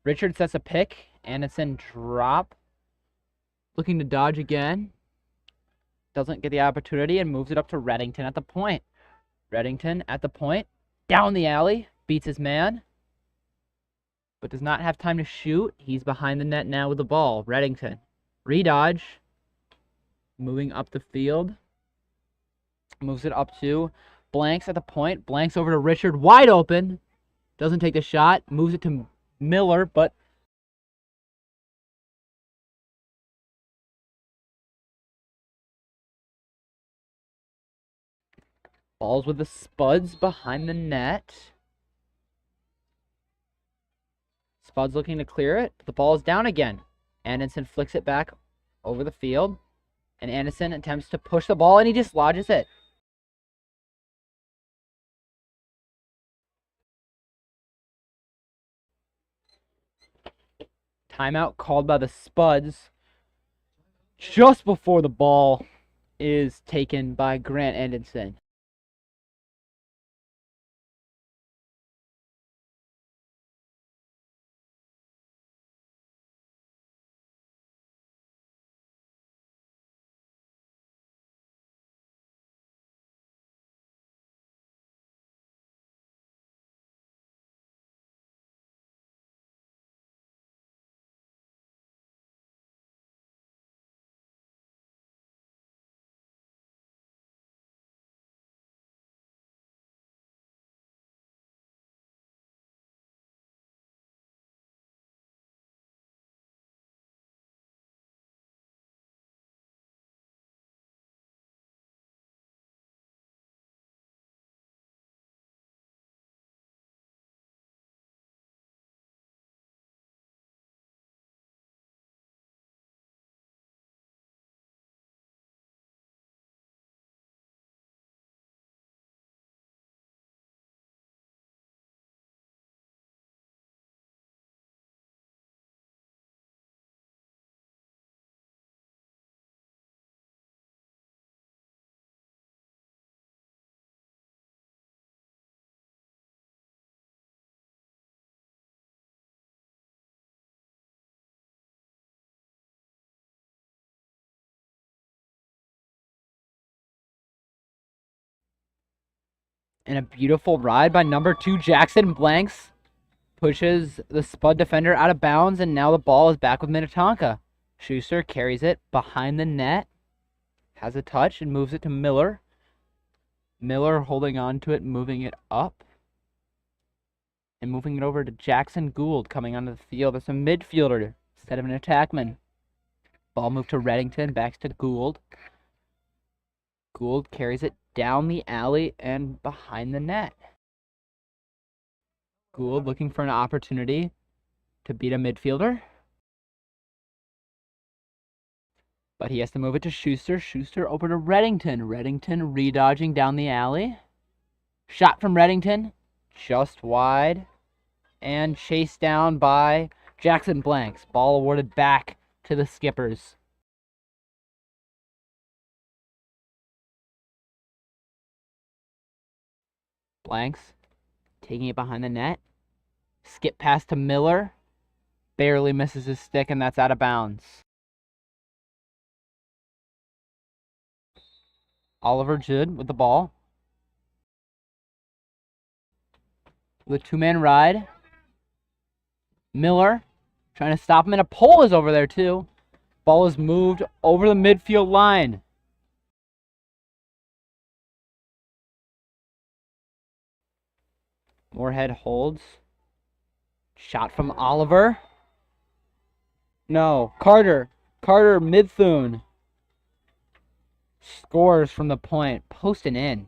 Richards sets a pick. Anderson drop. Looking to dodge again. Doesn't get the opportunity and moves it up to Reddington at the point. Reddington at the point. Down the alley. Beats his man. But does not have time to shoot. He's behind the net now with the ball. Reddington. Redodge. Moving up the field. Moves it up to Blanks at the point. Blanks over to Richard. Wide open. Doesn't take the shot. Moves it to Miller, but ball's with the Spuds behind the net. Spuds looking to clear it. The ball is down again. Anderson flicks it back over the field. And Anderson attempts to push the ball, and he dislodges it. Timeout called by the Spuds just before the ball is taken by Grant Anderson. And a beautiful ride by number 2, Jackson Blanks. Pushes the Spud defender out of bounds, and now the ball is back with Minnetonka. Schuster carries it behind the net. Has a touch and moves it to Miller. Miller holding on to it, moving it up. And moving it over to Jackson Gould coming onto the field as a midfielder instead of an attackman. Ball moved to Reddington, back to Gould. Gould carries it down the alley and behind the net. Gould looking for an opportunity to beat a midfielder. But he has to move it to Schuster. Schuster over to Reddington. Reddington redodging down the alley. Shot from Reddington. Just wide. And chased down by Jackson Blanks. Ball awarded back to the Skippers. Blanks taking it behind the net. Skip pass to Miller. Barely misses his stick, and that's out of bounds. Oliver Judd with the ball. With a two-man ride. Miller trying to stop him, and a pole is over there too. Ball is moved over the midfield line. Moorhead holds. Shot from Oliver. No, Carter. Carter Midthune. Scores from the point. Posting in.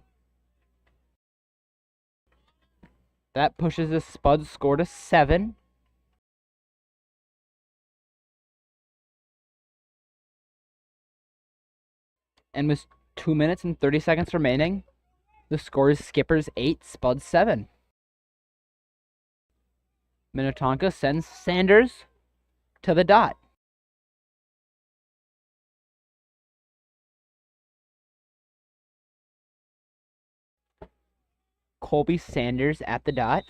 That pushes the Spuds score to 7. And with 2 minutes and 30 seconds remaining, the score is Skippers 8, Spuds 7. Minnetonka sends Sanders to the dot. Colby Sanders at the dot.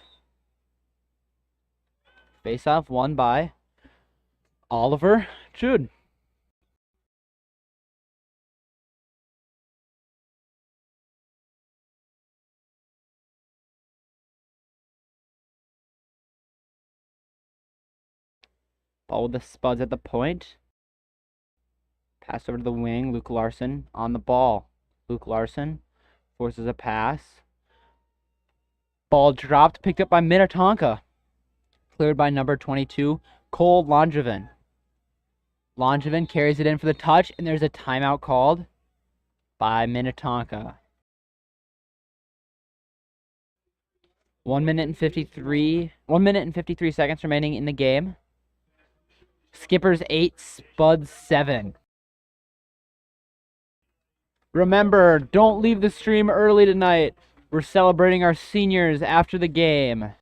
Face-off won by Oliver Jude. Ball with the Spuds at the point. Pass over to the wing. Luke Larson on the ball. Luke Larson forces a pass. Ball dropped, picked up by Minnetonka. Cleared by number 22, Cole Langevin. Langevin carries it in for the touch, and there's a timeout called by Minnetonka. 1 minute and 53 seconds remaining in the game. Skippers 8, Spuds 7. Remember, don't leave the stream early tonight. We're celebrating our seniors after the game.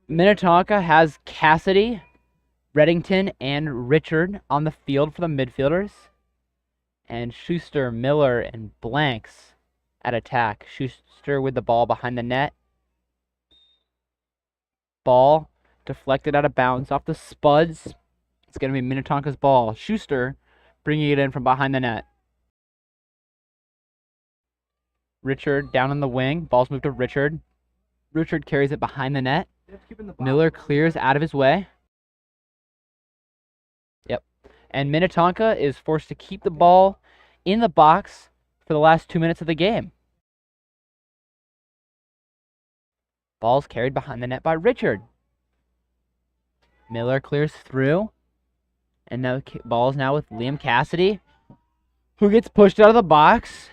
Minnetonka has Cassidy, Reddington, and Richard on the field for the midfielders. And Schuster, Miller, and Blanks at attack. Schuster with the ball behind the net. Ball deflected out of bounds off the Spuds. It's going to be Minnetonka's ball. Schuster bringing it in from behind the net. Richard down on the wing. Ball's moved to Richard. Richard carries it behind the net. Miller clears out of his way. Yep. And Minnetonka is forced to keep the ball in the box for the last 2 minutes of the game. Ball's carried behind the net by Richard. Miller clears through. And now the ball is now with Liam Cassidy, who gets pushed out of the box.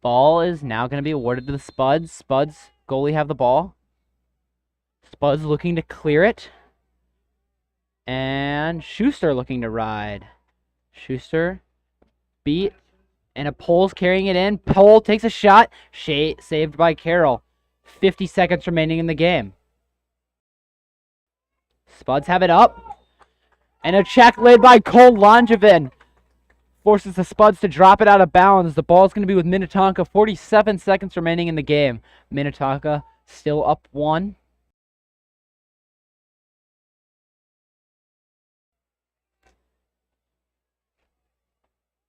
Ball is now going to be awarded to the Spuds. Spuds, goalie, have the ball. Spuds looking to clear it. And Schuster looking to ride. Schuster beat. And a Pole's carrying it in. Pole takes a shot. Saved by Carroll. 50 seconds remaining in the game. Spuds have it up. And a check laid by Cole Langevin forces the Spuds to drop it out of bounds. The ball's going to be with Minnetonka. 47 seconds remaining in the game. Minnetonka still up 1.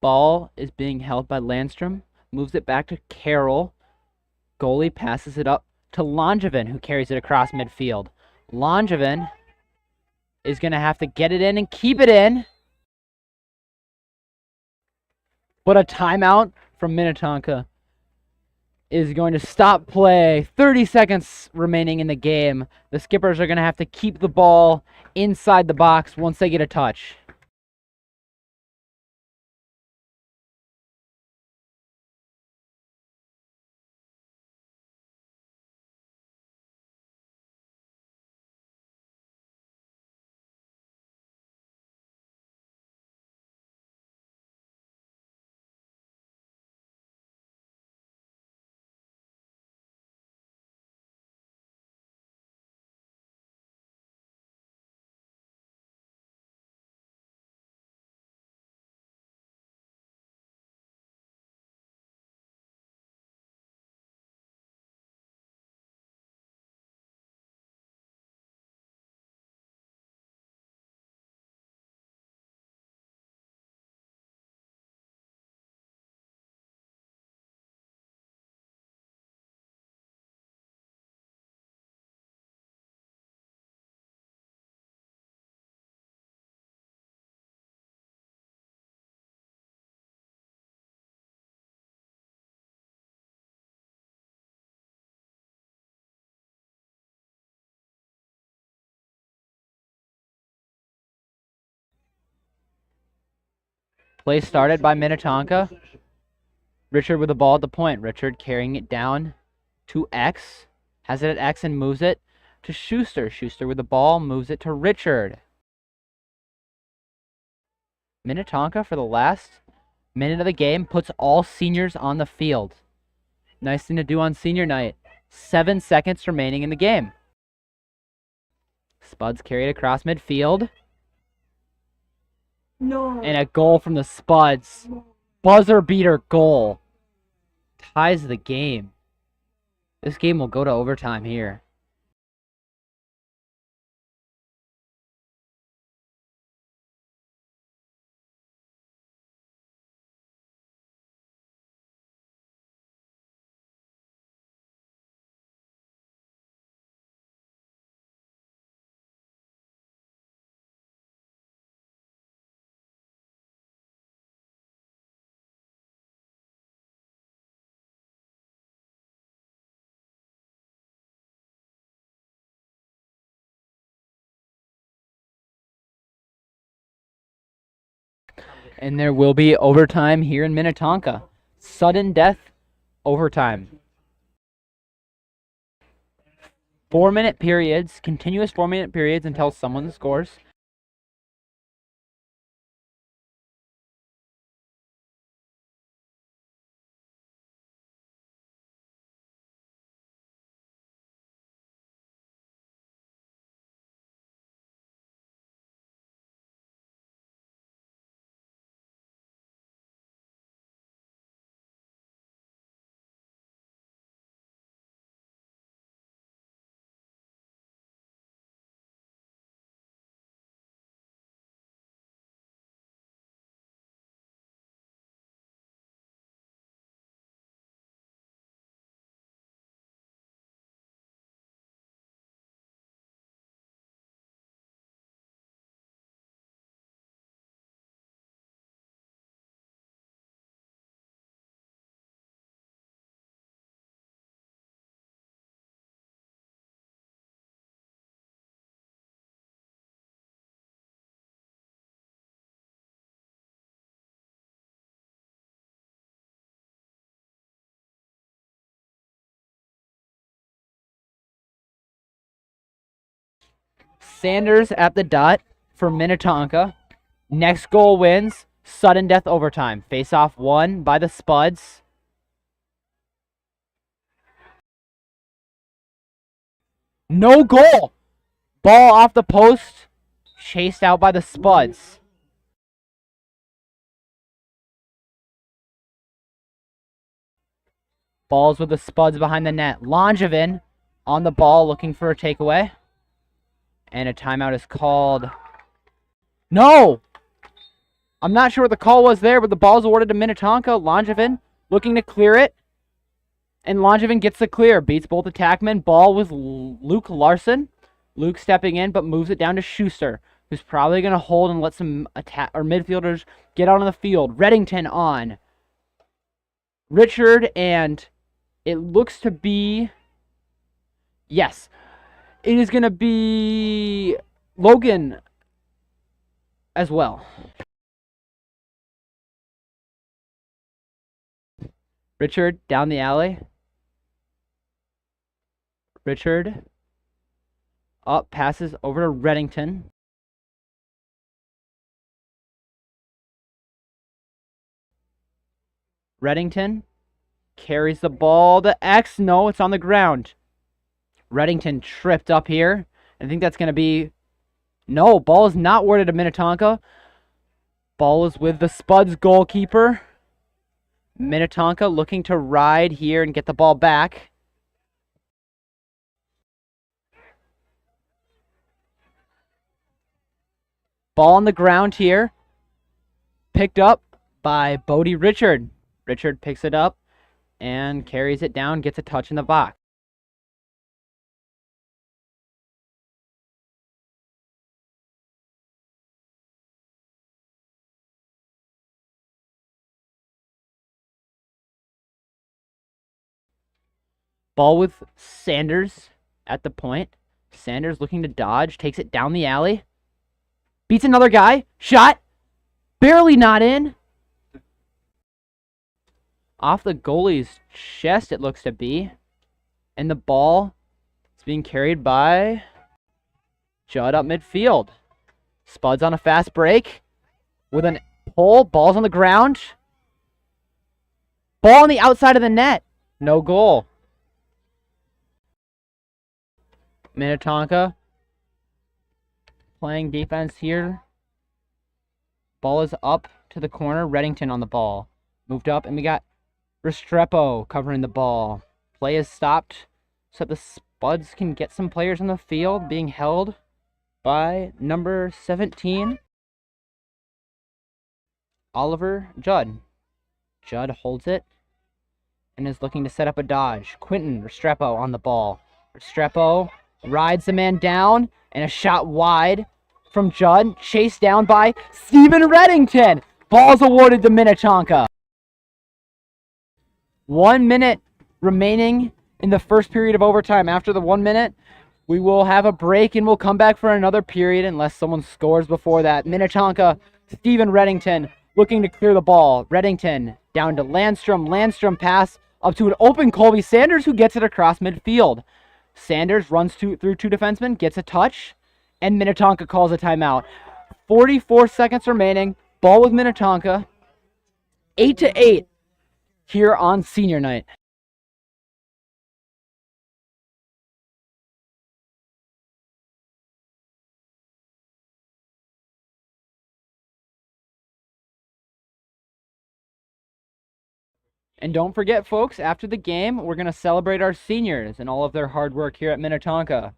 Ball is being held by Landstrom. Moves it back to Carroll. Goalie passes it up to Langevin, who carries it across midfield. Langevin is going to have to get it in and keep it in. But a timeout from Minnetonka is going to stop play. 30 seconds remaining in the game. The Skippers are going to have to keep the ball inside the box once they get a touch. Play started by Minnetonka. Richard with the ball at the point. Richard carrying it down to X. Has it at X and moves it to Schuster. Schuster with the ball, moves it to Richard. Minnetonka, for the last minute of the game, puts all seniors on the field. Nice thing to do on senior night. 7 seconds remaining in the game. Spuds carry it across midfield. No. And a goal from the Spuds. Buzzer beater goal. Ties the game. This game will go to overtime here. And there will be overtime here in Minnetonka. Sudden death overtime. 4-minute periods, continuous 4-minute periods until someone scores. Sanders at the dot for Minnetonka. Next goal wins. Sudden death overtime. Face-off won by the Spuds. No goal! Ball off the post. Chased out by the Spuds. Balls with the Spuds behind the net. Langevin on the ball looking for a takeaway. And a timeout is called. No! I'm not sure what the call was there, but the ball's awarded to Minnetonka. Langevin looking to clear it. And Langevin gets the clear. Beats both attackmen. Ball with Luke Larson. Luke stepping in, but moves it down to Schuster, who's probably going to hold and let some attack or midfielders get out on the field. Reddington on. Richard, and it looks to be... Yes. It is going to be Logan as well. Richard down the alley. Richard up, passes over to Reddington. Reddington carries the ball to X. No, it's on the ground. Reddington tripped up here. I think that's going to be... No, ball is not awarded to Minnetonka. Ball is with the Spuds goalkeeper. Minnetonka looking to ride here and get the ball back. Ball on the ground here. Picked up by Bodie Richard. Richard picks it up and carries it down, gets a touch in the box. Ball with Sanders at the point. Sanders looking to dodge, takes it down the alley. Beats another guy. Shot. Barely not in. off the goalie's chest, it looks to be. And the ball is being carried by Judd up midfield. Spuds on a fast break with an pull. Ball's on the ground. Ball on the outside of the net. No goal. Minnetonka playing defense here. Ball is up to the corner. Reddington on the ball. Moved up, and we got Restrepo covering the ball. Play is stopped so the Spuds can get some players on the field, being held by number 17, Oliver Judd. Judd holds it and is looking to set up a dodge. Quentin Restrepo on the ball. Restrepo rides the man down, and a shot wide from Judd, chased down by Stephen Reddington. Ball's awarded to Minnetonka. 1 minute remaining in the first period of overtime. After the 1 minute, we will have a break and we'll come back for another period unless someone scores before that. Minnetonka, Stephen Reddington looking to clear the ball. Reddington down to Landstrom. Landstrom pass up to an open Colby Sanders, who gets it across midfield. Sanders runs through two defensemen, gets a touch, and Minnetonka calls a timeout. 44 seconds remaining. Ball with Minnetonka. 8-8 here on senior night. And don't forget, folks, after the game, we're going to celebrate our seniors and all of their hard work here at Minnetonka.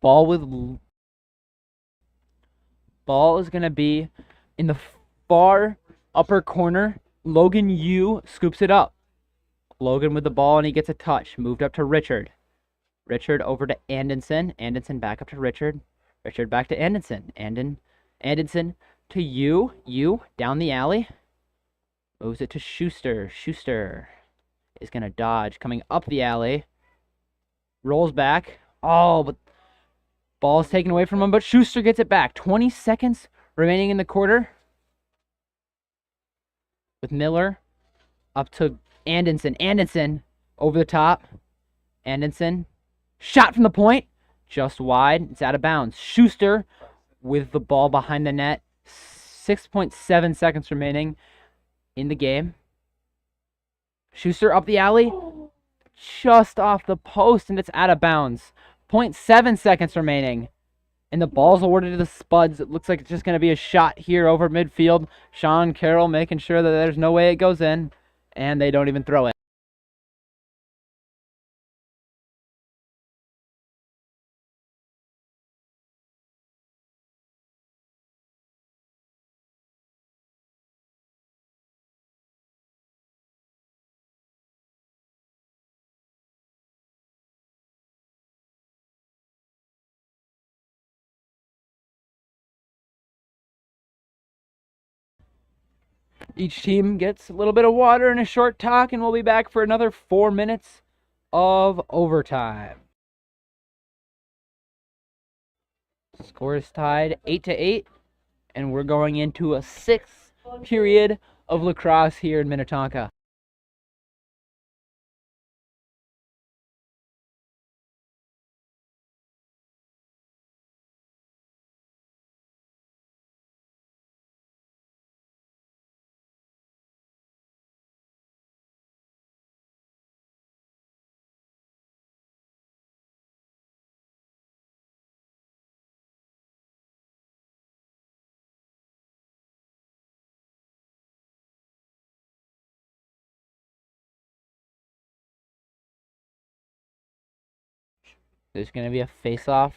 Ball is going to be in the far upper corner. Logan Yu scoops it up. Logan with the ball, and he gets a touch. Moved up to Richard. Richard over to Anderson. Anderson back up to Richard. Richard back to Anderson. Anderson to Yu. Yu down the alley. Moves it to Schuster. Schuster is going to dodge. Coming up the alley. Rolls back. Oh, but ball's taken away from him, but Schuster gets it back. 20 seconds remaining in the quarter. With Miller up to Anderson. Anderson over the top. Anderson. Shot from the point. Just wide. It's out of bounds. Schuster with the ball behind the net. 6.7 seconds remaining in the game. Schuster up the alley. Just off the post, and it's out of bounds. 0.7 seconds remaining. And the ball's awarded to the Spuds. It looks like it's just going to be a shot here over midfield. Sean Carroll making sure that there's no way it goes in. And they don't even throw it. Each team gets a little bit of water and a short talk, and we'll be back for another 4 minutes of overtime. Score is tied 8-8, and we're going into a 6th period of lacrosse here in Minnetonka. There's going to be a face-off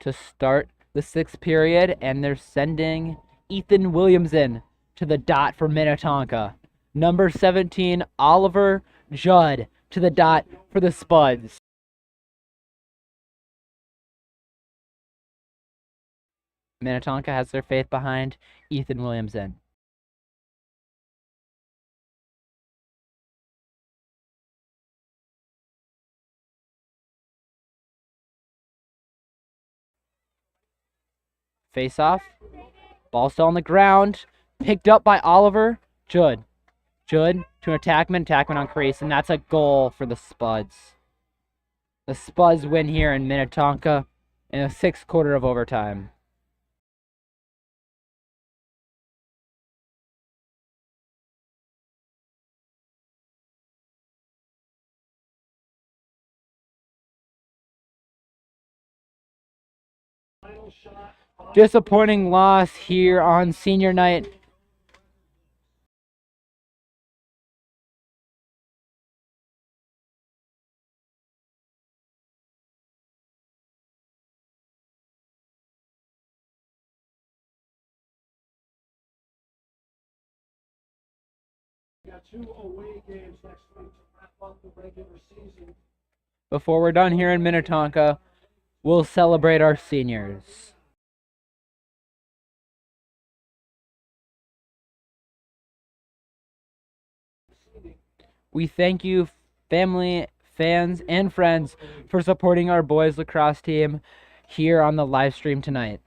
to start the 6th period, and they're sending Ethan Williamson to the dot for Minnetonka. Number 17, Oliver Judd, to the dot for the Spuds. Minnetonka has their faith behind Ethan Williamson. Face off. Ball still on the ground. Picked up by Oliver Judd. Judd to an attackman. Attackman on crease, and that's a goal for the Spuds. The Spuds win here in Minnetonka in the 6th quarter of overtime. Disappointing loss here on senior night. Got 2 away games next week to wrap up the regular season. Before we're done here in Minnetonka, we'll celebrate our seniors. We thank you, family, fans, and friends, for supporting our boys lacrosse team here on the live stream tonight.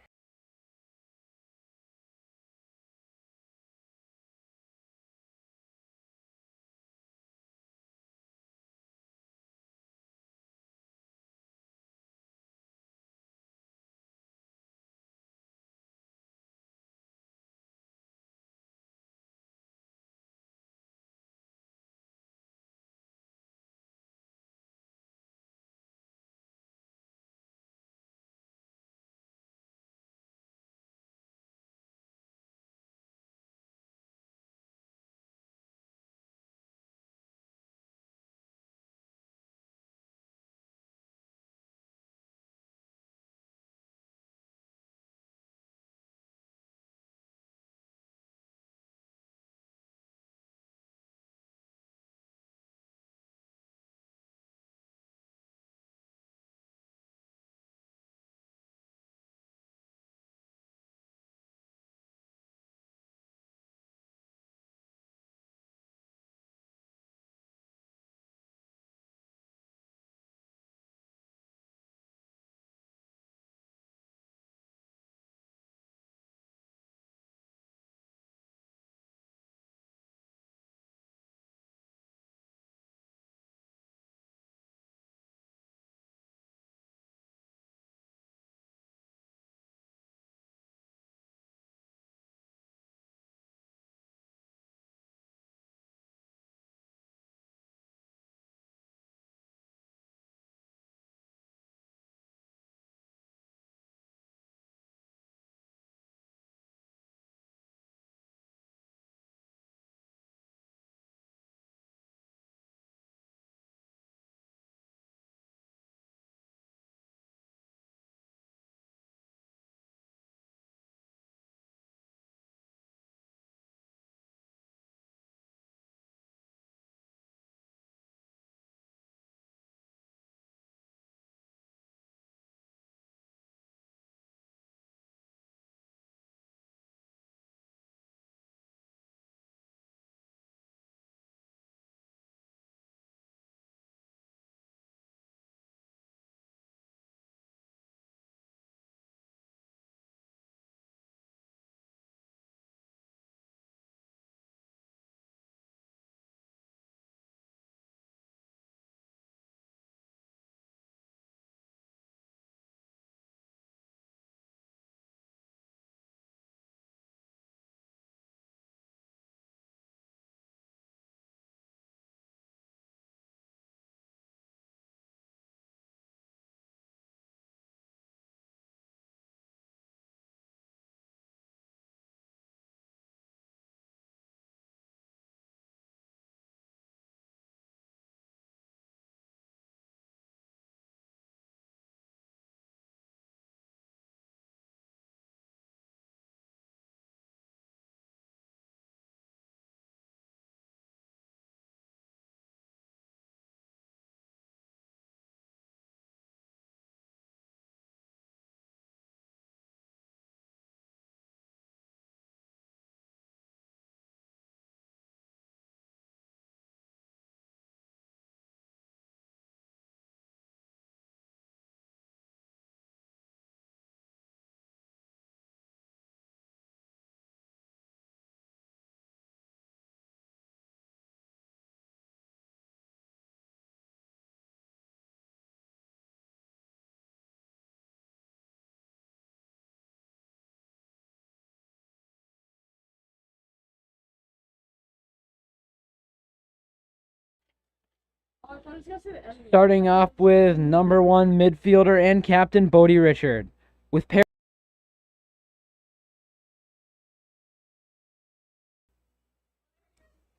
Starting off with number 1 midfielder and captain Bodie Richard. With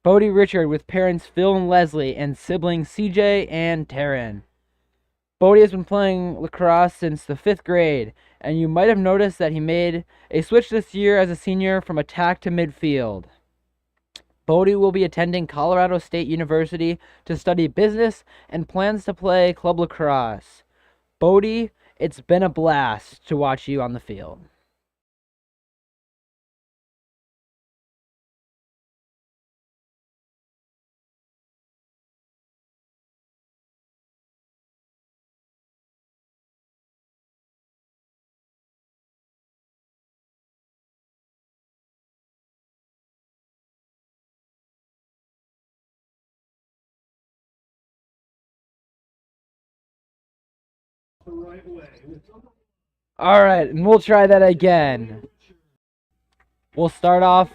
Bodie Richard with parents Phil and Leslie and siblings CJ and Taryn. Bodie has been playing lacrosse since the 5th grade, and you might have noticed that he made a switch this year as a senior from attack to midfield. Bodie will be attending Colorado State University to study business and plans to play club lacrosse. Bodie, it's been a blast to watch you on the field. The right way. All right, and we'll try that again. We'll start off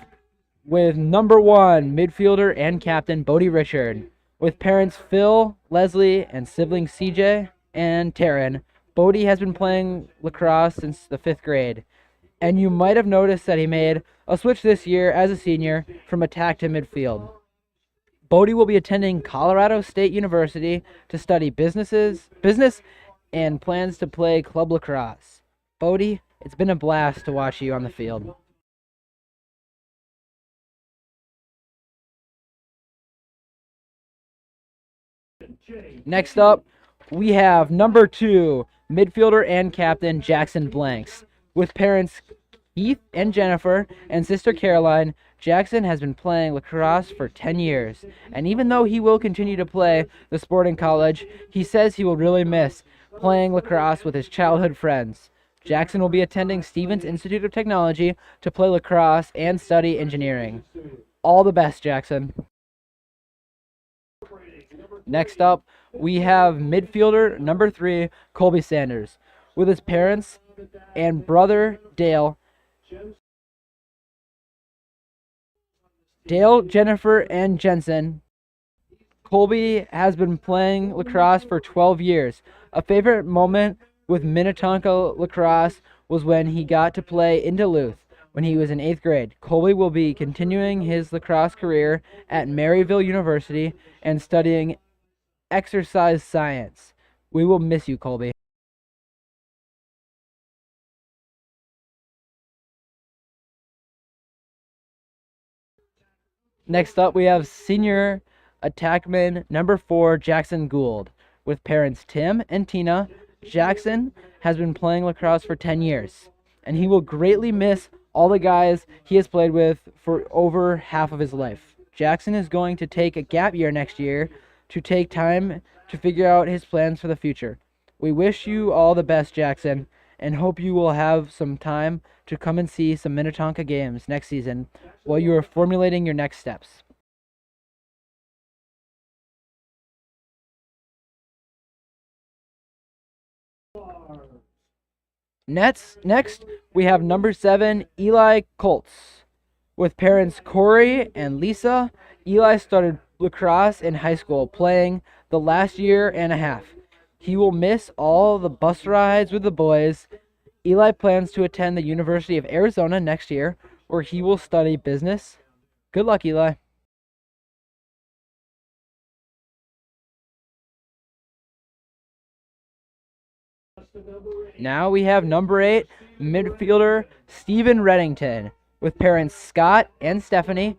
with number 1 midfielder and captain Bodie Richard. With parents Phil, Leslie, and siblings CJ and Taryn, Bodie has been playing lacrosse since the 5th grade, and you might have noticed that he made a switch this year as a senior from attack to midfield. Bodie will be attending Colorado State University to study business and plans to play club lacrosse. Bodie, it's been a blast to watch you on the field. Next up, we have number 2 midfielder and captain Jackson Blanks. With parents Keith and Jennifer and sister Caroline, Jackson has been playing lacrosse for 10 years, and even though he will continue to play the sport in college, he says he will really miss playing lacrosse with his childhood friends. Jackson will be attending Stevens Institute of Technology to play lacrosse and study engineering. All the best, Jackson. Next up, we have midfielder number 3, Colby Sanders. With his parents and brother Dale, Jennifer, and Jensen, Colby has been playing lacrosse for 12 years. A favorite moment with Minnetonka lacrosse was when he got to play in Duluth when he was in 8th grade. Colby will be continuing his lacrosse career at Maryville University and studying exercise science. We will miss you, Colby. Next up, we have senior attackman number 4, Jackson Gould. With parents Tim and Tina, Jackson has been playing lacrosse for 10 years, and he will greatly miss all the guys he has played with for over half of his life. Jackson is going to take a gap year next year to take time to figure out his plans for the future. We wish you all the best, Jackson, and hope you will have some time to come and see some Minnetonka games next season while you are formulating your next steps. Next, we have number 7, Eli Colts. With parents Corey and Lisa, Eli started lacrosse in high school, playing the last year and a half. He will miss all the bus rides with the boys. Eli plans to attend the University of Arizona next year, where he will study business. Good luck, Eli. Now we have number 8, midfielder Stephen Reddington. With parents Scott and Stephanie,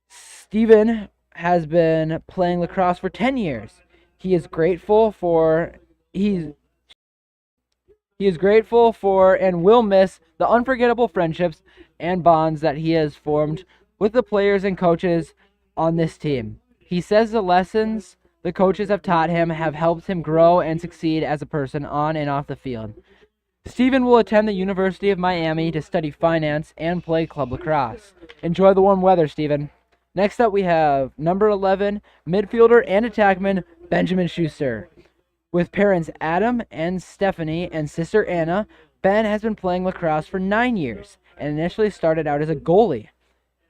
Stephen has been playing lacrosse for 10 years. He is grateful for and will miss the unforgettable friendships and bonds that he has formed with the players and coaches on this team. He says the lessons the coaches have taught him have helped him grow and succeed as a person on and off the field. Stephen will attend the University of Miami to study finance and play club lacrosse. Enjoy the warm weather, Stephen. Next up, we have number 11, midfielder and attackman Benjamin Schuster. With parents Adam and Stephanie and sister Anna, Ben has been playing lacrosse for 9 years and initially started out as a goalie.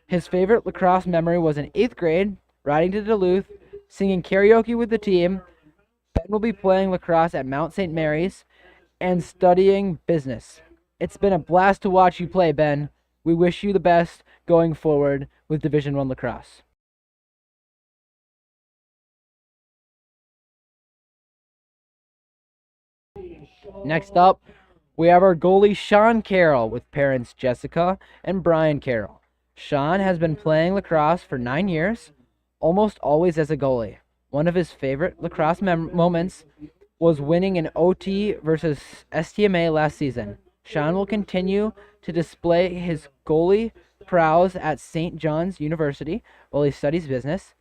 His favorite lacrosse memory was in 8th grade, riding to Duluth, singing karaoke with the team. Ben will be playing lacrosse at Mount St. Mary's and studying business. It's been a blast to watch you play, Ben. We wish you the best going forward with Division I lacrosse. Next up, we have our goalie Sean Carroll with parents Jessica and Brian Carroll. Sean has been playing lacrosse for 9 years, almost always as a goalie. One of his favorite lacrosse moments was winning an OT versus STMA last season. Sean will continue to display his goalie prowess at St. John's University while he studies business.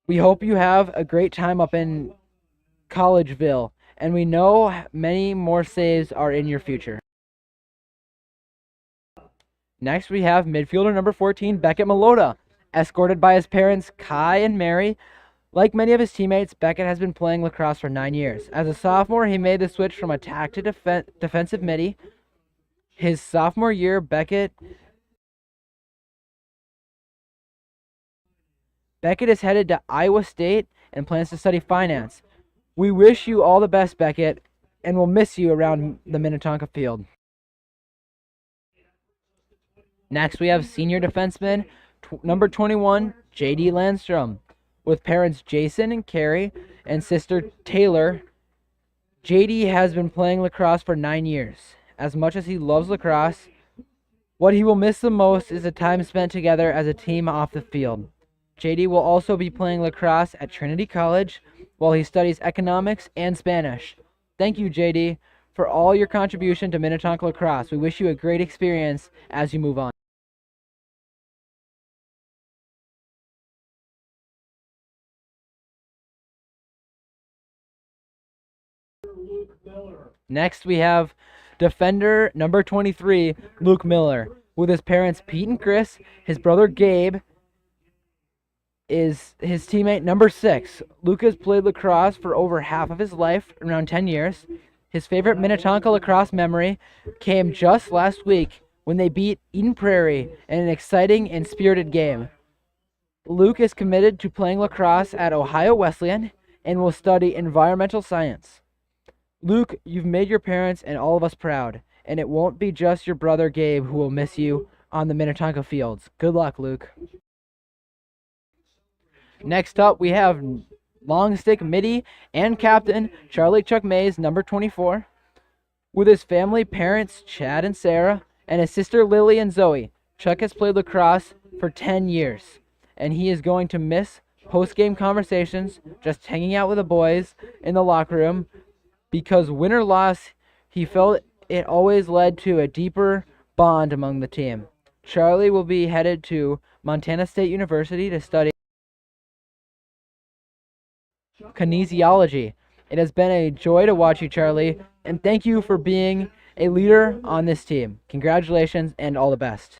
We hope you have a great time up in Collegeville, and we know many more saves are in your future. Next, we have midfielder number 14, Beckett Malota, escorted by his parents, Kai and Mary. Like many of his teammates, Beckett has been playing lacrosse for 9 years. As a sophomore, he made the switch from attack to defensive midi. His sophomore year, Beckett is headed to Iowa State and plans to study finance. We wish you all the best, Beckett, and we'll miss you around the Minnetonka field. Next, we have senior defenseman number 21, J.D. Landstrom. With parents Jason and Carrie and sister Taylor, J.D. has been playing lacrosse for 9 years. As much as he loves lacrosse, what he will miss the most is the time spent together as a team off the field. J.D. will also be playing lacrosse at Trinity College while he studies economics and Spanish. Thank you, J.D., for all your contribution to Minnetonka lacrosse. We wish you a great experience as you move on. Next, we have defender number 23, Luke Miller. With his parents Pete and Chris, his brother Gabe is his teammate number 6. Luke has played lacrosse for over half of his life, around 10 years. His favorite Minnetonka lacrosse memory came just last week when they beat Eden Prairie in an exciting and spirited game. Luke is committed to playing lacrosse at Ohio Wesleyan and will study environmental science. Luke, you've made your parents and all of us proud, and it won't be just your brother Gabe who will miss you on the Minnetonka fields. Good luck, Luke. Next up, we have long stick midi and captain Charlie Chuck Mays, number 24. With his family, parents Chad and Sarah, and his sister Lily and Zoe, Chuck has played lacrosse for 10 years, and he is going to miss post-game conversations, just hanging out with the boys in the locker room, because win or loss, he felt it always led to a deeper bond among the team. Charlie will be headed to Montana State University to study kinesiology. It has been a joy to watch you, Charlie, and thank you for being a leader on this team. Congratulations and all the best.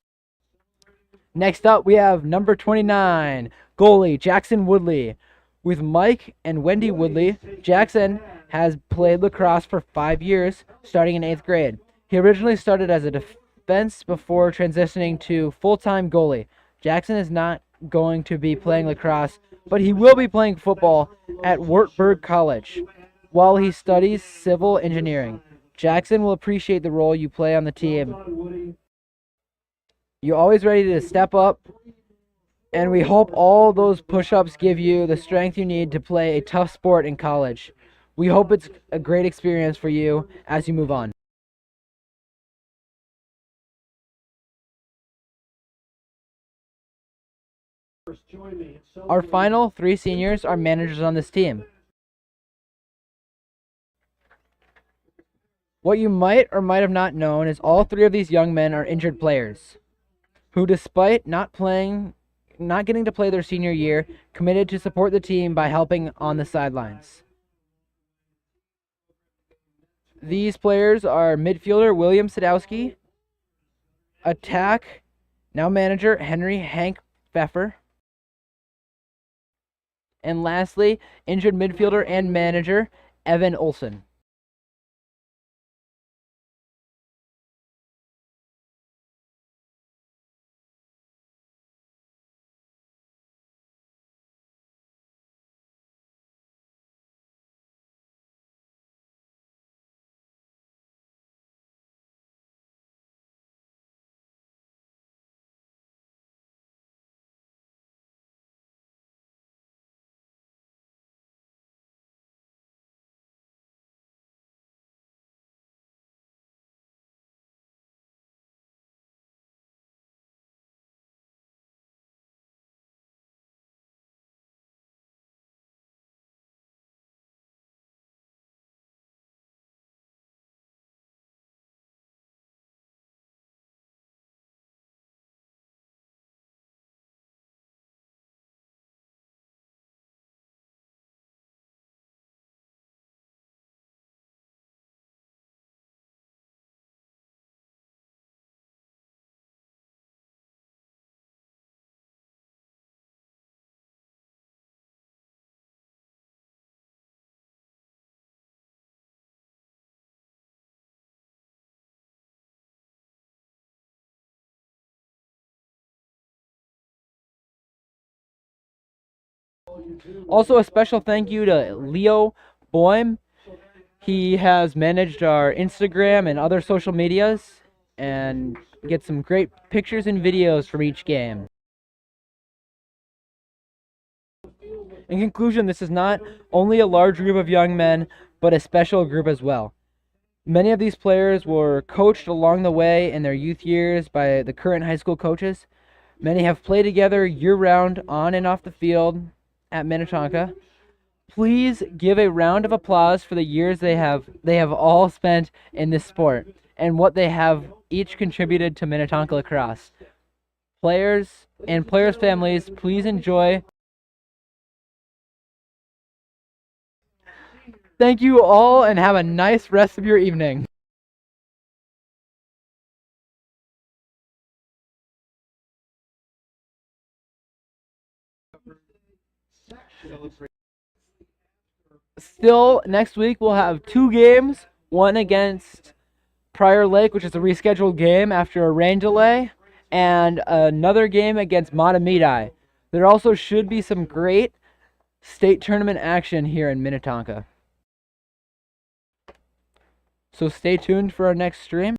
Next up, we have number 29, goalie Jackson Woodley. With Mike and Wendy Woodley, Jackson has played lacrosse for 5 years, starting in 8th grade. He originally started as a defense before transitioning to full-time goalie. Jackson is not going to be playing lacrosse, but he will be playing football at Wartburg College while he studies civil engineering. Jackson will appreciate the role you play on the team. You're always ready to step up, and we hope all those push-ups give you the strength you need to play a tough sport in college. We hope it's a great experience for you as you move on. Our final 3 seniors are managers on this team. What you might or might have not known is all 3 of these young men are injured players who, despite not getting to play their senior year, committed to support the team by helping on the sidelines. These players are midfielder William Sadowski, attack, now manager Henry Hank Pfeffer, and lastly, injured midfielder and manager Evan Olson. Also, a special thank you to Leo Boehm. He has managed our Instagram and other social medias and gets some great pictures and videos from each game. In conclusion, this is not only a large group of young men, but a special group as well. Many of these players were coached along the way in their youth years by the current high school coaches. Many have played together year-round on and off the field at Minnetonka. Please give a round of applause for the years they have all spent in this sport and what they have each contributed to Minnetonka lacrosse. Players and players' families, please enjoy. Thank you all and have a nice rest of your evening. Still, next week we'll have 2 games, one against Prior Lake, which is a rescheduled game after a rain delay, and another game against Matamidi. There also should be some great state tournament action here in Minnetonka. So stay tuned for our next stream.